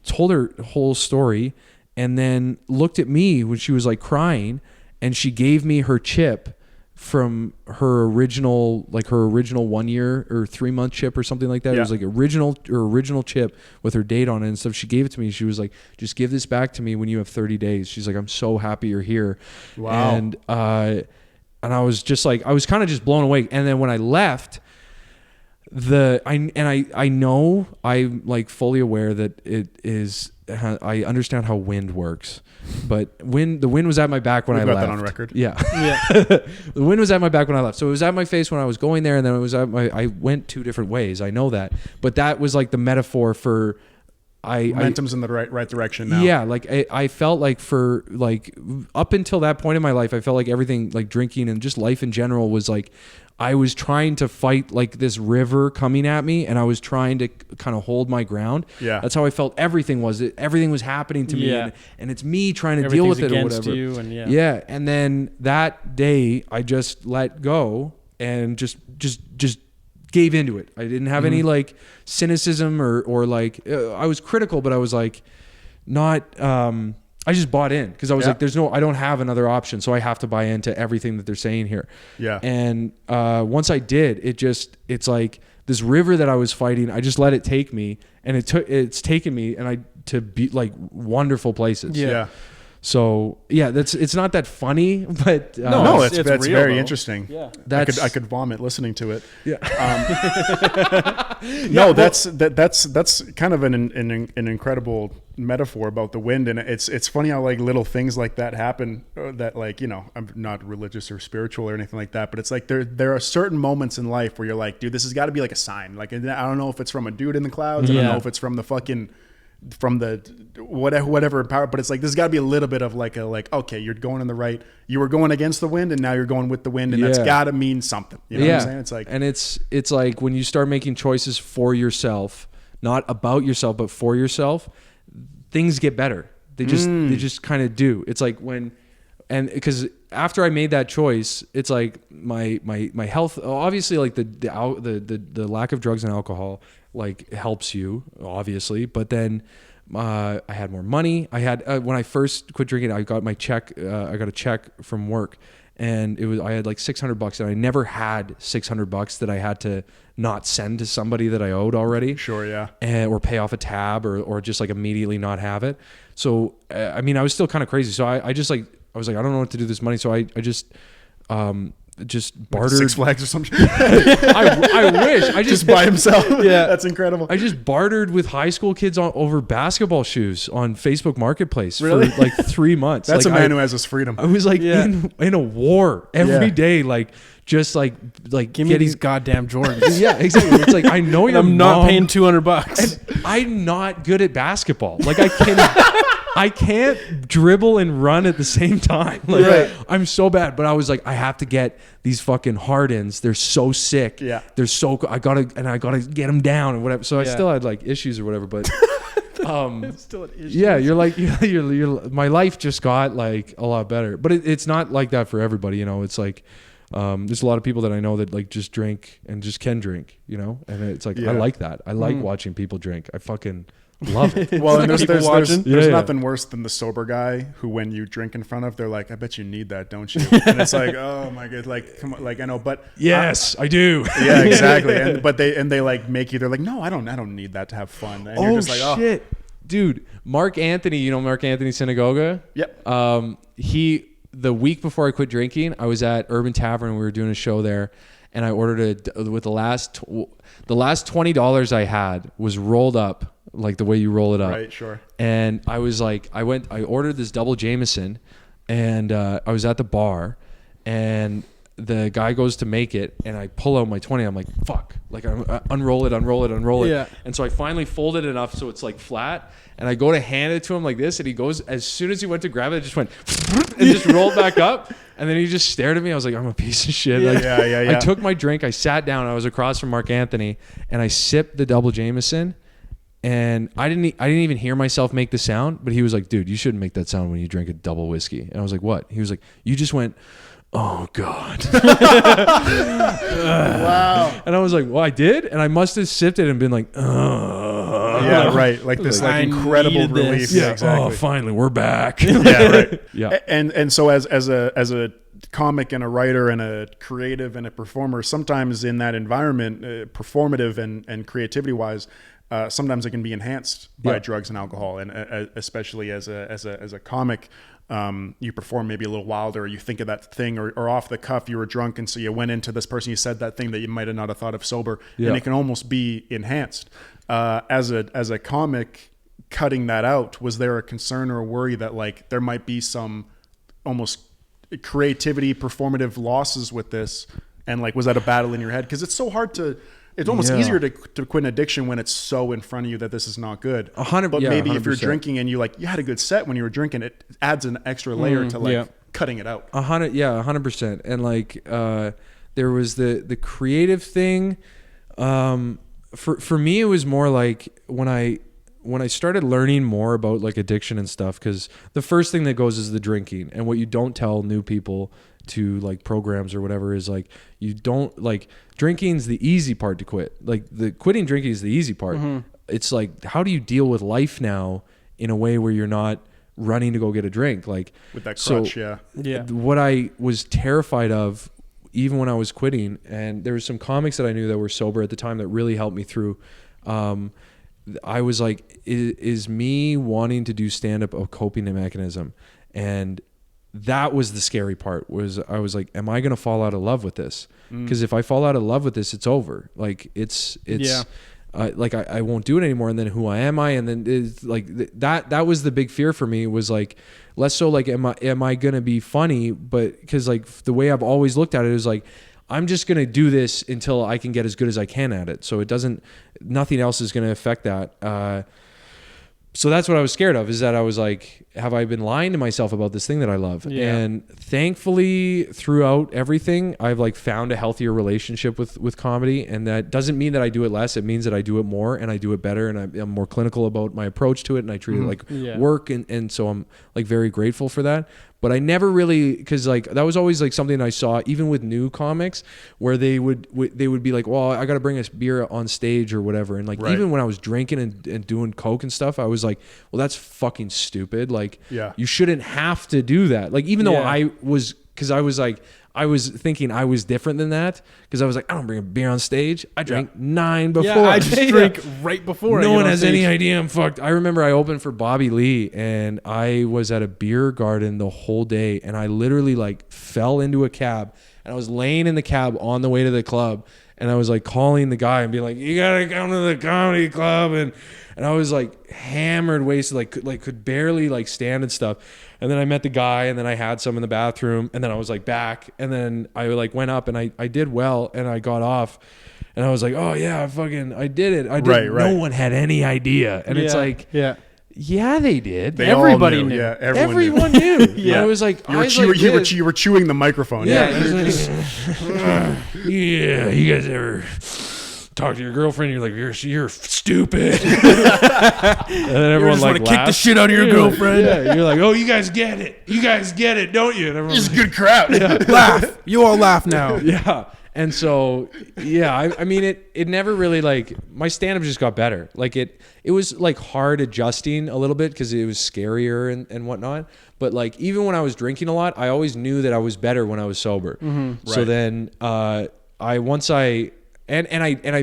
told her whole story, and then looked at me when she was crying, and she gave me her chip from her original 1 year or 3 month chip or something like that. It was original chip with her date on it and stuff. She gave it to me. She was like, just give this back to me when you have 30 days. She's like, I'm so happy you're here. Wow. And I was just I was kind of just blown away. And then when I left, I know I'm like fully aware that it is. I understand how wind works, but the wind was at my back when I left. Got that on record. Yeah. The wind was at my back when I left. So it was at my face when I was going there, and then it was I went 2 different ways. I know that, but that was like the metaphor for. Momentum's in the right direction now. Yeah, like I felt like for like up until that point in my life, I felt like everything, like drinking and just life in general, was like I was trying to fight like this river coming at me, and I was trying to kind of hold my ground. Yeah, that's how I felt. Everything was happening to me, and it's me trying to deal with it or whatever. You and yeah, and then that day I just let go and just gave into it. I didn't have any like cynicism or like I was critical, but I was like not. I just bought in because I was like, I don't have another option, so I have to buy into everything that they're saying here. Yeah. And once I did, it's like this river that I was fighting. I just let it take me, and it's taken me to be like wonderful places. Yeah. So yeah, it's not that funny, but no, it's real, very though. Interesting. Yeah, I could vomit listening to it. Yeah. That's kind of an incredible metaphor about the wind, and it's funny how like little things like that happen. That like I'm not religious or spiritual or anything like that, but it's like there are certain moments in life where you're like, dude, this has got to be like a sign. Like I don't know if it's from a dude in the clouds. I don't know if it's from the whatever power, but it's like there's got to be a little bit of like okay, you were going against the wind and now you're going with the wind, and that's got to mean something. You know what I'm saying? It's like, and it's like when you start making choices for yourself, not about yourself but for yourself, things get better. They just kind of do. It's like because after I made that choice, it's like my health, obviously, like the lack of drugs and alcohol like helps you, obviously, but then I had more money. I had when I first quit drinking, I got my check. I got a check from work, and I had like $600, and I never had $600 that I had to not send to somebody that I owed already. Sure, yeah, or pay off a tab, or just like immediately not have it. So I mean, I was still kind of crazy. So I just like I was like, I don't know what to do with this money. So I just bartered. Six Flags or something. I wish. I just by himself. Yeah, that's incredible. I just bartered with high school kids over basketball shoes on Facebook Marketplace for like 3 months. That's like, a man who has his freedom. I was like in a war every day, like just like give me these goddamn Jordans. Yeah, exactly. It's like I know I'm not paying $200. And I'm not good at basketball. Like I can't dribble and run at the same time. Like I'm so bad, but I was like, I have to get these fucking Hardens. They're so sick. Yeah, they're so. I gotta get them down and whatever. So I still had like issues or whatever, but it's still an issue. Yeah, you're like you're. My life just got like a lot better, but it's not like that for everybody. It's like. There's a lot of people that I know that like just drink and just can drink, and it's like I like that. I like watching people drink. I fucking love it. Well, and there's nothing worse than the sober guy who, when you drink in front of, they're like, "I bet you need that, don't you?" And it's like, "Oh my god, like come on, like I know, but yes, I do." Yeah, exactly. And they like make you. They're like, "No, I don't need that to have fun." And you're just like, "Oh shit, dude." Mark Anthony, Mark Anthony Synagoga? Yep. The week before I quit drinking, I was at Urban Tavern. We were doing a show there, and I ordered with the last $20 I had was rolled up like the way you roll it up. Right, sure. And I was like, I ordered this double Jameson, and I was at the bar, and the guy goes to make it, and I pull out my 20. I'm like, fuck. Like, I unroll it. Yeah. And so I finally fold it enough so it's like flat, and I go to hand it to him like this, and he goes, as soon as he went to grab it, it just went and just rolled back up. And then he just stared at me. I was like, I'm a piece of shit. Yeah. I took my drink. I sat down. I was across from Mark Anthony, and I sipped the double Jameson. And I didn't even hear myself make the sound, but he was like, dude, you shouldn't make that sound when you drink a double whiskey. And I was like, what? He was like, you just went, oh God. Wow. And I was like, well, I did. And I must have sipped it and been like, yeah, right. Like this, like incredible relief. Yeah, exactly. Oh, finally, we're back. Yeah, right. Yeah. And so as a comic and a writer and a creative and a performer, sometimes in that environment, performative and creativity wise, sometimes it can be enhanced by Yeah. drugs and alcohol, and especially as a comic, you perform maybe a little wilder, or you think of that thing, or off the cuff you were drunk, and so you went into this person, you said that thing that you might have not have thought of sober, Yeah. and it can almost be enhanced. As a comic, cutting that out, was there a concern or a worry that like there might be some almost creativity, performative losses with this, and like was that a battle in your head? Because it's so hard to. It's almost Yeah. easier to quit an addiction when it's so in front of you that this is not good. 100 But yeah, maybe if you're 100%. drinking and you had a good set when you were drinking, it adds an extra layer to like yeah. cutting it out. 100%. And like there was the creative thing. For me, it was more like when I started learning more about like addiction and stuff, because the first thing that goes is the drinking, and what you don't tell new people to like programs or whatever is like, you don't like, drinking's the easy part to quit. Like the quitting drinking is the easy part. It's like, how do you deal with life now in a way where you're not running to go get a drink? Like With that crutch, Yeah. what I was terrified of, even when I was quitting, and there were some comics that I knew that were sober at the time that really helped me through. I was like, is me wanting to do stand-up a coping mechanism? And that was the scary part. I was like, am I going to fall out of love with this? Because if I fall out of love with this, it's over. Like it's Yeah. like I won't do it anymore. And then who am I? And then it's like that was the big fear for me, was like, less so like, am I going to be funny? But because like the way I've always looked at it is like, I'm just going to do this until I can get as good as I can at it. So nothing else is going to affect that. So that's what I was scared of, is that I was like, have I been lying to myself about this thing that I love? Yeah. And thankfully, throughout everything, I've like found a healthier relationship with comedy. And that doesn't mean that I do it less. It means that I do it more and I do it better, and I'm more clinical about my approach to it, and I treat it like Yeah. work. And so I'm like very grateful for that. But I never really, because like that was always like something I saw even with new comics, where they would be like, well, I got to bring a beer on stage or whatever. And like, Right. even when I was drinking and doing coke and stuff, I was like, well, that's fucking stupid. Like, Yeah. you shouldn't have to do that. Like, even though Yeah. I was thinking I was different than that, because I was like, I don't bring a beer on stage. I drank 9 before. Yeah, I just drink right before. No I get one on has stage. any idea I'm fucked. I remember I opened for Bobby Lee, and I was at a beer garden the whole day, and I literally like fell into a cab, and I was laying in the cab on the way to the club, and I was like calling the guy and being like, you gotta come to the comedy club, and I was like hammered, wasted, like could barely like stand and stuff. And then I met the guy, and then I had some in the bathroom, and then I was like back, and then I like went up, and I did well, and I got off, and I was like, oh yeah, I did it. I did. Right, right. No one had any idea. And it's like, yeah. yeah, they did. They all Everybody knew. Yeah, Everyone knew. Yeah. I was like, You were, eyes you, were, like you, were, this. you were chewing the microphone. Yeah. it was like, yeah. You guys ever talk to your girlfriend? You're like, you're stupid. And then everyone like kick the laughs. shit out of your girlfriend. Yeah. You're like, oh, you guys get it. You guys get it, don't you? And everyone's It's a good crowd. Laugh. You all laugh now. yeah. And so, yeah, I mean, it never really like, my stand-up just got better. Like it was like hard adjusting a little bit because it was scarier and whatnot. But like, even when I was drinking a lot, I always knew that I was better when I was sober. So Right. then I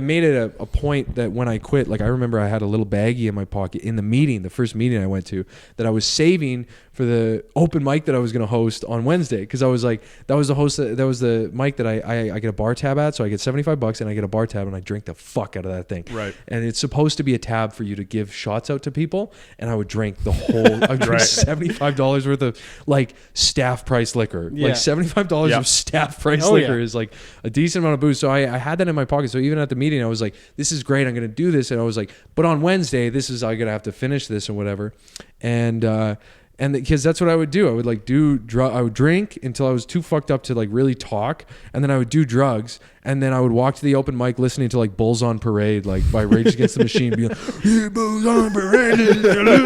made it a point that when I quit, like I remember I had a little baggie in my pocket in the first meeting I went to, that I was saving for the open mic that I was going to host on Wednesday. Because I was like, that was the mic that I get a bar tab at. So I get $75 and I get a bar tab and I drink the fuck out of that thing. Right. And it's supposed to be a tab for you to give shots out to people. And I would drink the whole, I would drink Right. $75 worth of like staff price liquor. Yeah. Like $75 Yep. of staff price Oh, liquor yeah. is like a decent amount of booze. So I had that in my pocket. So even at the meeting, I was like, this is great. I'm going to do this. And I was like, but on Wednesday, I'm going to have to finish this or whatever. And because that's what I would do. I would like I would drink until I was too fucked up to like really talk. And then I would do drugs. And then I would walk to the open mic listening to like Bulls on Parade, like by Rage Against the Machine, being like, yeah, Bulls on Parade.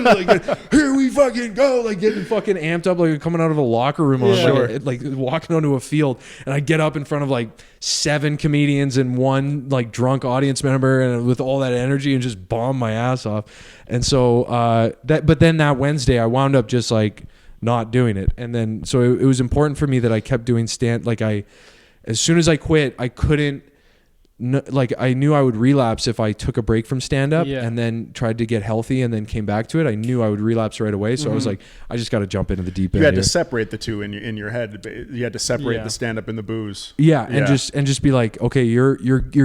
Like, here we fucking go. Like getting fucking amped up, like coming out of a locker room on like walking onto a field. And I get up in front of like 7 comedians and 1 like drunk audience member, and with all that energy, and just bomb my ass off. And so but then that Wednesday I wound up just like not doing it. And then so it was important for me that I kept doing as soon as I quit, I couldn't like I knew I would relapse if I took a break from stand up Yeah. and then tried to get healthy and then came back to it. I knew I would relapse right away. So I was like, I just got to jump into the deep end. You had here. to separate the two in your head. You had to separate Yeah. the stand up and the booze. Yeah, and just be like, okay, you're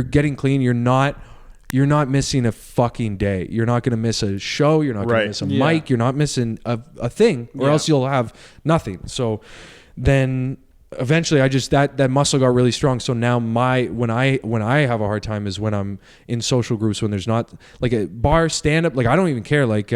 getting clean. You're not missing a fucking day. You're not going to miss a show. You're not going Right. to miss a Yeah. mic. You're not missing a thing, or Yeah. else you'll have nothing. So then eventually I just that muscle got really strong. So now when I have a hard time is when I'm in social groups, when there's not like a bar, stand up, like I don't even care, like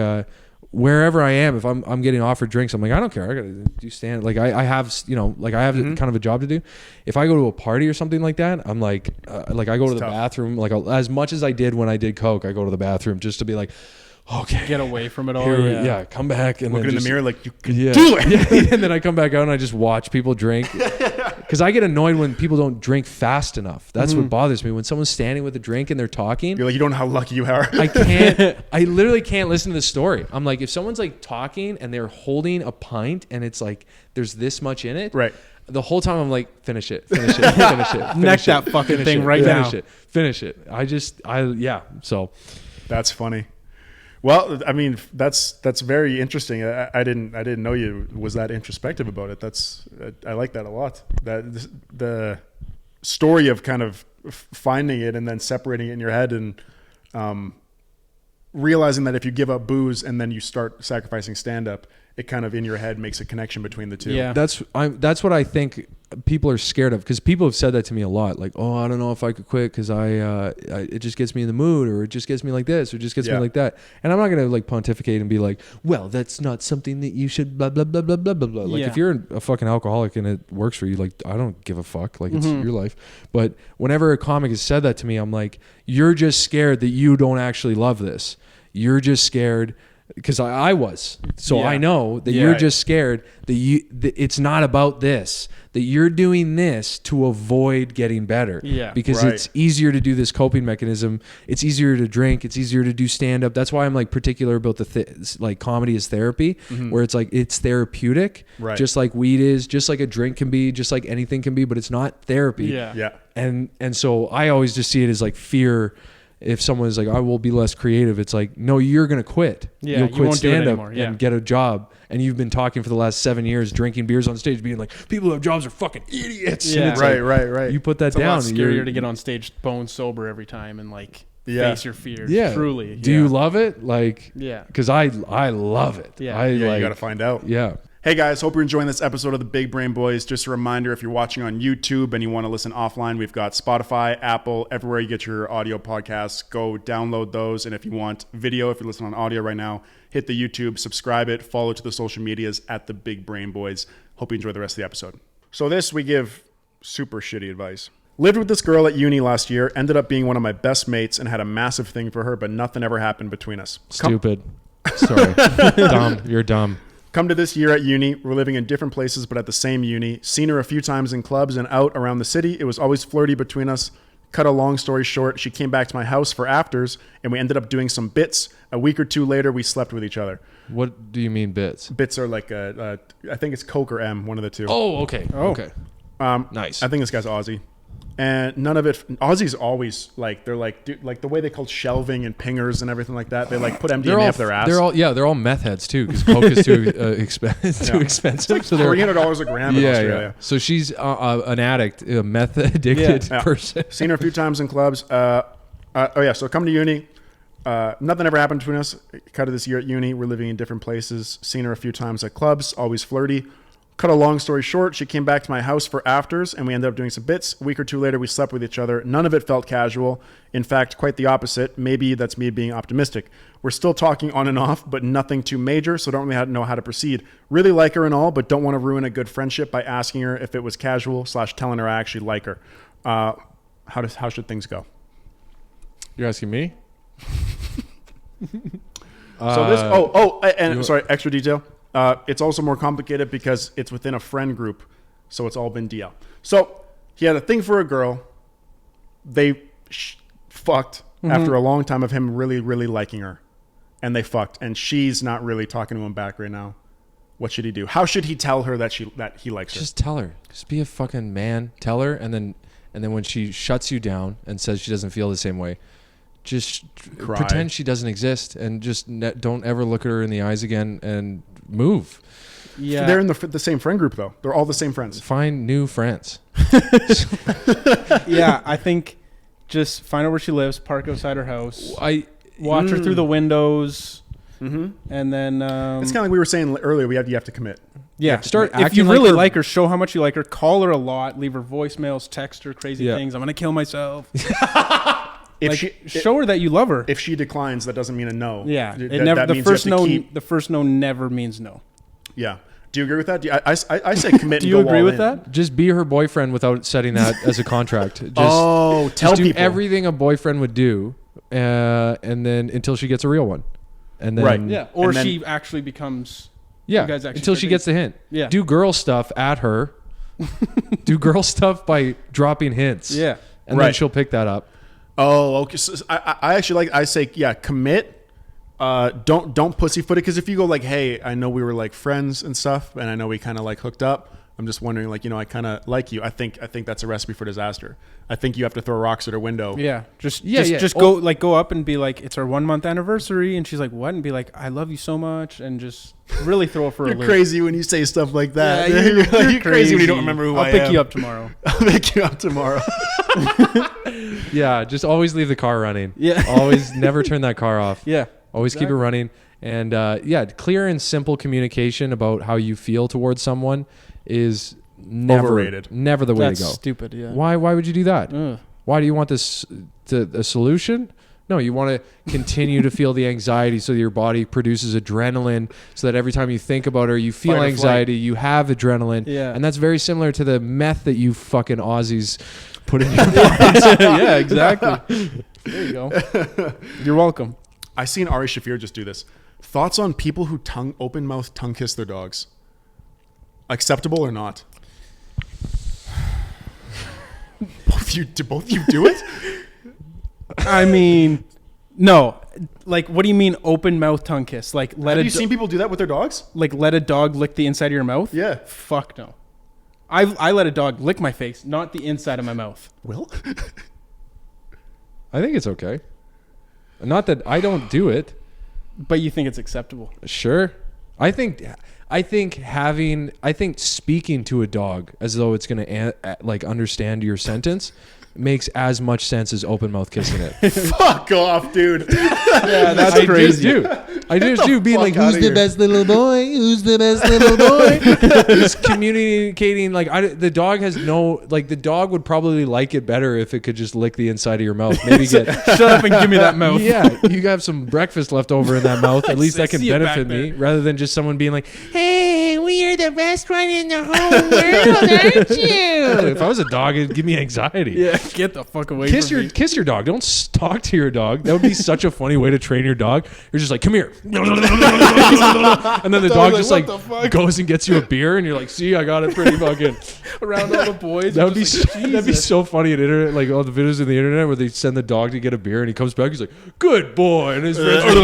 wherever I am, if I'm getting offered drinks, I'm like, I don't care, I gotta do stand, like I have, like I have kind of a job to do. If I go to a party or something like that, I'm like I go to the bathroom, like as much as I did when I did coke, I go to the bathroom just to be like, okay, Get away from it all. here, come back and Looking then in the mirror like you can do it. Yeah. And then I come back out and I just watch people drink. Because I get annoyed when people don't drink fast enough. That's what bothers me. When someone's standing with a drink and they're talking, You're like, you don't know how lucky you are. I literally can't listen to the story. I'm like, if someone's like talking and they're holding a pint and it's like, there's this much in it. Right. The whole time I'm like, finish it, finish it, finish it. Neck that fucking thing right now. Finish it. So. That's funny. Well, I mean, that's very interesting. I didn't know you was that introspective about it. I like that a lot. That the story of kind of finding it and then separating it in your head and realizing that if you give up booze and then you start sacrificing stand up, it kind of in your head makes a connection between the two. Yeah. That's what I think people are scared of, because people have said that to me a lot. Like, oh, I don't know if I could quit because it just gets me in the mood, or it just gets me like this, or it just gets me like that. And I'm not gonna like pontificate and be like, well, that's not something that you should blah blah blah blah blah blah blah. Like if you're a fucking alcoholic and it works for you, like I don't give a fuck. Like it's your life. But whenever a comic has said that to me, I'm like, you're just scared that you don't actually love this. You're just scared. Because I was, so I know that you're just scared that it's not about this, that you're doing this to avoid getting better. Yeah, because it's easier to do this coping mechanism. It's easier to drink. It's easier to do stand up. That's why I'm like particular about like comedy is therapy, where it's like it's therapeutic, just like weed is, just like a drink can be, just like anything can be, but it's not therapy. Yeah. And so I always just see it as like fear. If someone's like, I will be less creative, it's like, no, you're going to quit. Yeah, You'll you quit won't do it stand up anymore. Yeah. and get a job. And you've been talking for the last 7 years, drinking beers on stage, being like, people who have jobs are fucking idiots. Yeah. And it's Right. You put that It's down. a lot scarier to get on stage bone sober every time and like face your fears. Yeah. Truly. Do you love it? Like, Yeah. Because I love it. Yeah. You got to find out. Yeah. Hey guys, hope you're enjoying this episode of the Big Brain Boys. Just a reminder, if you're watching on YouTube and you want to listen offline, we've got Spotify, Apple, everywhere you get your audio podcasts. Go download those. And if you want video, if you're listening on audio right now, hit the YouTube, subscribe it, follow to the social medias at the Big Brain Boys. Hope you enjoy the rest of the episode. So this, we give super shitty advice. Lived with this girl at uni last year, ended up being one of my best mates and had a massive thing for her, but nothing ever happened between us. Stupid. Sorry. Dumb. You're dumb. Come to this year at uni, we're living in different places but at the same uni. Seen her a few times in clubs and out around the city. It was always flirty between us. Cut a long story short, she came back to my house for afters and we ended up doing some bits. A week or two later, we slept with each other. What do you mean bits? Bits are like, I think it's Coke or M, one of the two. Oh, okay. Okay. Nice. I think this guy's Aussie. And none of it, Aussies always like, they're like, dude, like the way they call shelving and pingers and everything like that. They like put MDMA up their ass. They're all meth heads too, because Coke is too expensive. So they're $300 a gram in Australia. So she's an addict, a meth addicted person. Seen her a few times in clubs. So come to uni. Nothing ever happened between us. Cut of this year at uni. We're living in different places. Seen her a few times at clubs. Always flirty. Cut a long story short, she came back to my house for afters and we ended up doing some bits. A week or two later, we slept with each other. None of it felt casual. In fact, quite the opposite. Maybe that's me being optimistic. We're still talking on and off, but nothing too major, so don't really know how to proceed. Really like her and all, but don't want to ruin a good friendship by asking her if it was casual / telling her I actually like her. How should things go? You're asking me? Sorry, extra detail. It's also more complicated because it's within a friend group, so it's all been DL. So he had a thing for a girl. They fucked after a long time of him really, really liking her, and they fucked. And she's not really talking to him back right now. What should he do? How should he tell her that he likes her? Just tell her. Just be a fucking man. Tell her, and and then when she shuts you down and says she doesn't feel the same way, just Cry. pretend she doesn't exist and just don't ever look at her in the eyes again and move. Yeah. They're in the same friend group though. They're all the same friends. Find new friends. Yeah, I think just find out where she lives, park outside her house, watch her through the windows, and then It's kind of like we were saying earlier. You have to commit. yeah, start If you acting really like her. like her, show how much you like her. Call her a lot, leave her voicemails, text her crazy Yeah. things. I'm gonna kill myself. If Show her that you love her. if she declines, that doesn't mean a no. Yeah, That- it never. that The means you have first to no. keep- The first no never means no. Yeah. Do you agree with that? I say commit. Do and you go agree all with in. that? Just be her boyfriend without setting that as a contract. Just, Tell just do people everything a boyfriend would do, and then until she gets a real one, and then Right. Yeah, or And then- she actually becomes. yeah, You guys actually until start she gets the hint. Yeah. Do girl stuff at her. Do girl stuff by dropping hints. Yeah. and then Right. she'll pick that up. Oh, okay. So I actually I say commit. Don't pussyfoot it, because if you go like, hey, I know we were like friends and stuff, and I know we kind of like hooked up. I'm just wondering, like, I kind of like you. I think that's a recipe for disaster. I think you have to throw rocks at her window. Yeah, just Oh. go up and be like, it's our 1 month anniversary, and she's like, what? And be like, I love you so much, and just really throw it for a You're loop. crazy when you say stuff like that. Yeah, you're crazy when you don't remember who I am. I'll pick you up tomorrow. I'll pick you up tomorrow. Yeah, just always leave the car running. Yeah. Always never turn that car off. Yeah, Always keep it running. And clear and simple communication about how you feel towards someone is never Overrated. Never the way that's to go. stupid. Yeah. Why would you do that? Ugh. Why do you want this a solution? No, you want to continue to feel the anxiety so your body produces adrenaline so that every time you think about her, you feel Fight or anxiety, you have adrenaline. Yeah. And that's very similar to the meth that you fucking Aussies put in your body. Yeah, exactly. There you go. You're welcome. I seen Ari Shaffir just do this. Thoughts on people who open mouth tongue kiss their dogs? Acceptable or not? Do both of you do it? I mean, no. Like, what do you mean open mouth tongue kiss? Like, Have you seen people do that with their dogs? let a dog lick the inside of your mouth? Yeah. Fuck no. I let a dog lick my face, not the inside of my mouth. Will? I think it's okay. Not that I don't do it. But you think it's acceptable? Sure. I think speaking to a dog as though it's going to like understand your sentence makes as much sense as open mouth kissing it. Fuck off, dude. Yeah, that's crazy. I just do. Being like, fuck who's outta the here." best little boy? Who's the best little boy? Just communicating. Like the dog has no, like the dog would probably like it better if it could just lick the inside of your mouth. Maybe get, Shut up and give me that mouth. yeah, you have some breakfast left over in that mouth. At least that can see it benefit back me there. rather than just someone being like, hey, we are the best one in the whole world, aren't you? If I was a dog, it'd give me anxiety. Yeah, get the fuck away Kiss from me. your dog. Don't talk to your dog. That would be such a funny way to train your dog. You're just like, come here. And then the dog like, just what like the fuck? goes and gets you a beer and you're like, see, I got it pretty fucking. Around all the boys. That would be just like, that'd be Jesus. so funny on internet, like all the videos on the internet where they send the dog to get a beer and he comes back, he's like, good boy, and his friends They're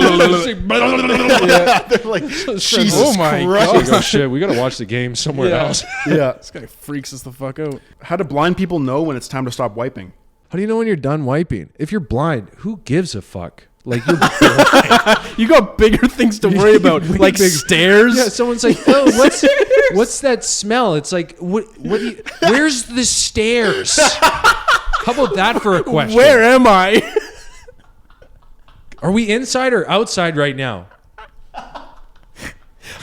like, Jesus oh my Christ. like, oh shit, we gotta watch the game somewhere Yeah. else. Yeah. This guy freaks us the fuck out. How do blind people know when it's time to stop wiping? How do you know when you're done wiping? If you're blind, who gives a fuck? Like you're You got bigger things to worry about, like stairs. yeah, someone's like, oh, what's that smell? It's like, what do you, where's the stairs? How about that for a question? Where am I? Are we inside or outside right now?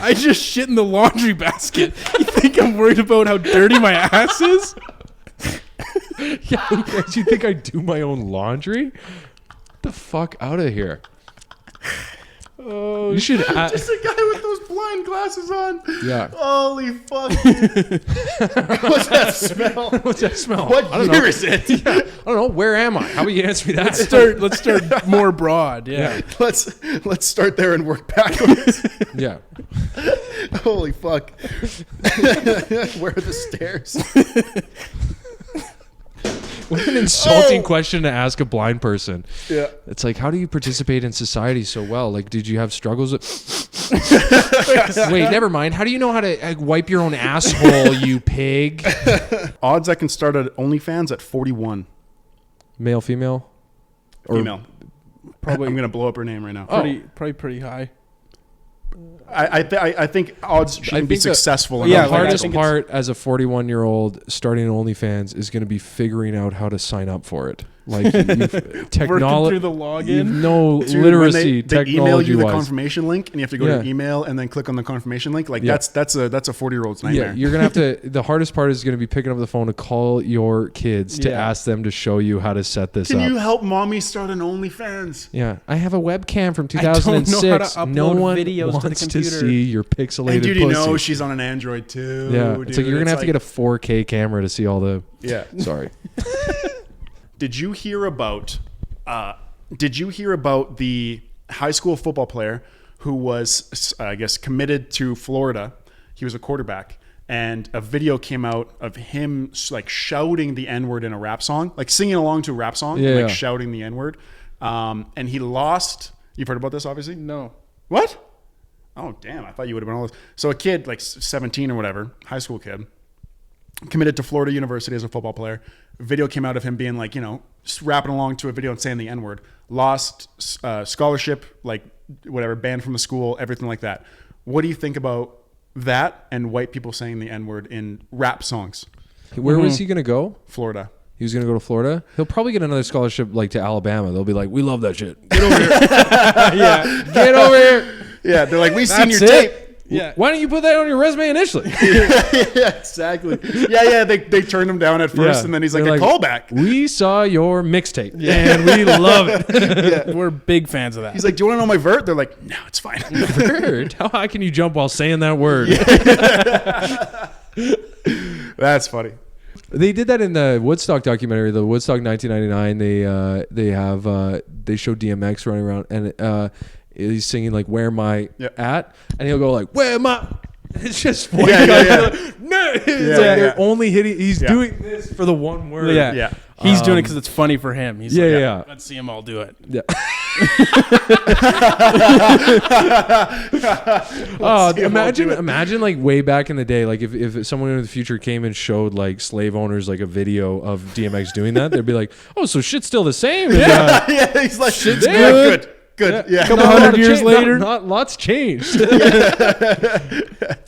I just shit in the laundry basket. You think I'm worried about how dirty my ass is? Yeah, do you think I do my own laundry? Get the fuck out of here. Oh, You should. Just a guy with those blind glasses on. Yeah. Holy fuck. What's that smell? What's that smell? What I don't year know. is it? I don't know. Where am I? How about you answer me that? let's start more broad. Yeah. Let's start there and work backwards. Yeah. Holy fuck. Where are the stairs? What an insulting question to ask a blind person. Yeah. It's like, how do you participate in society so well? Like, did you have struggles? Wait, never mind. How do you know how to wipe your own asshole, you pig? Odds I can start at OnlyFans at 41. Male, female? Female. Probably I'm going to blow up her name right now. probably pretty high. I think odds she can be think the- successful. The Yeah, like, I hardest think part as a 41-year-old starting OnlyFans is going to be figuring out how to sign up for it. Like Working technology, through the login. no Dude, when literacy, they email technology you the wise. confirmation link, and you have to go to email and then click on the confirmation link. Like Yeah. that's a 40-year-old's nightmare. Yeah, you're gonna have to. The hardest part is gonna be picking up the phone to call your kids to Yeah. ask them to show you how to set this Can up. you help mommy start an OnlyFans? Yeah, I have a webcam from don't know how to 2006. No upload one videos to the wants to computer. see your pixelated And dude, pussy. you know she's on an Android too. Yeah, dude. it's like you're gonna have to get a 4K camera to see all the. Yeah. Sorry. Did you hear about? Did you hear about the high school football player who was, I guess, committed to Florida? He was a quarterback, and a video came out of him like shouting the N-word in a rap song, like singing along to a rap song, Yeah, like yeah. shouting the N-word. And he lost. You've heard about this, obviously. No. What? Oh, damn! I thought you would have been all this. So a kid, like 17 or whatever, high school kid, committed to Florida University as a football player. A video came out of him being like, just rapping along to a video and saying the N-word. Lost scholarship, like whatever, banned from the school, everything like that. What do you think about that and white people saying the N-word in rap songs? Where was he gonna go? Florida. He was gonna go to Florida. He'll probably get another scholarship like to Alabama. They'll be like, "We love that shit. Get over here. Yeah. Get over here." Yeah, they're like, we've seen your That's it. tape. Yeah. Why don't you put that on your resume initially? Yeah, exactly. Yeah, they turned him down at first, Yeah. and then he's like, They're a callback. We saw your mixtape, and we love it. We're big fans of that. He's like, do you want to know my vert? They're like, no, it's fine. Word. How high can you jump while saying that word? That's funny. They did that in the Woodstock documentary, the Woodstock 1999. They show DMX running around, and he's singing like "Where My At," and he'll go like "Where My." It's just white guys. Like, no, it's like they're only hitting. He's doing this for the one word. Yeah. Yeah. He's doing it because it's funny for him. He's like, yeah. let's see him all do it. Yeah. Oh, imagine like way back in the day, like if someone in the future came and showed like slave owners like a video of DMX doing that, they'd be like, "Oh, so shit's still the same." And, Yeah, he's like, shit's good. Good. Yeah. Couple hundred years later. not lots changed.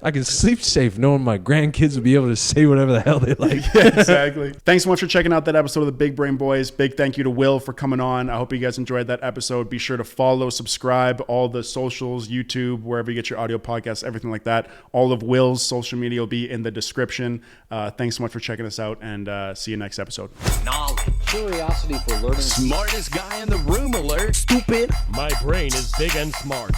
I can sleep safe knowing my grandkids will be able to say whatever the hell they like. Exactly. Thanks so much for checking out that episode of the Big Brain Boys. Big thank you to Will for coming on. I hope you guys enjoyed that episode. Be sure to follow, subscribe, all the socials, YouTube, wherever you get your audio podcasts, everything like that. All of Will's social media will be in the description. Thanks so much for checking us out, and see you next episode. Knowledge. Curiosity for learning. Smartest guy in the room alert. Stupid. My brain is big and smart.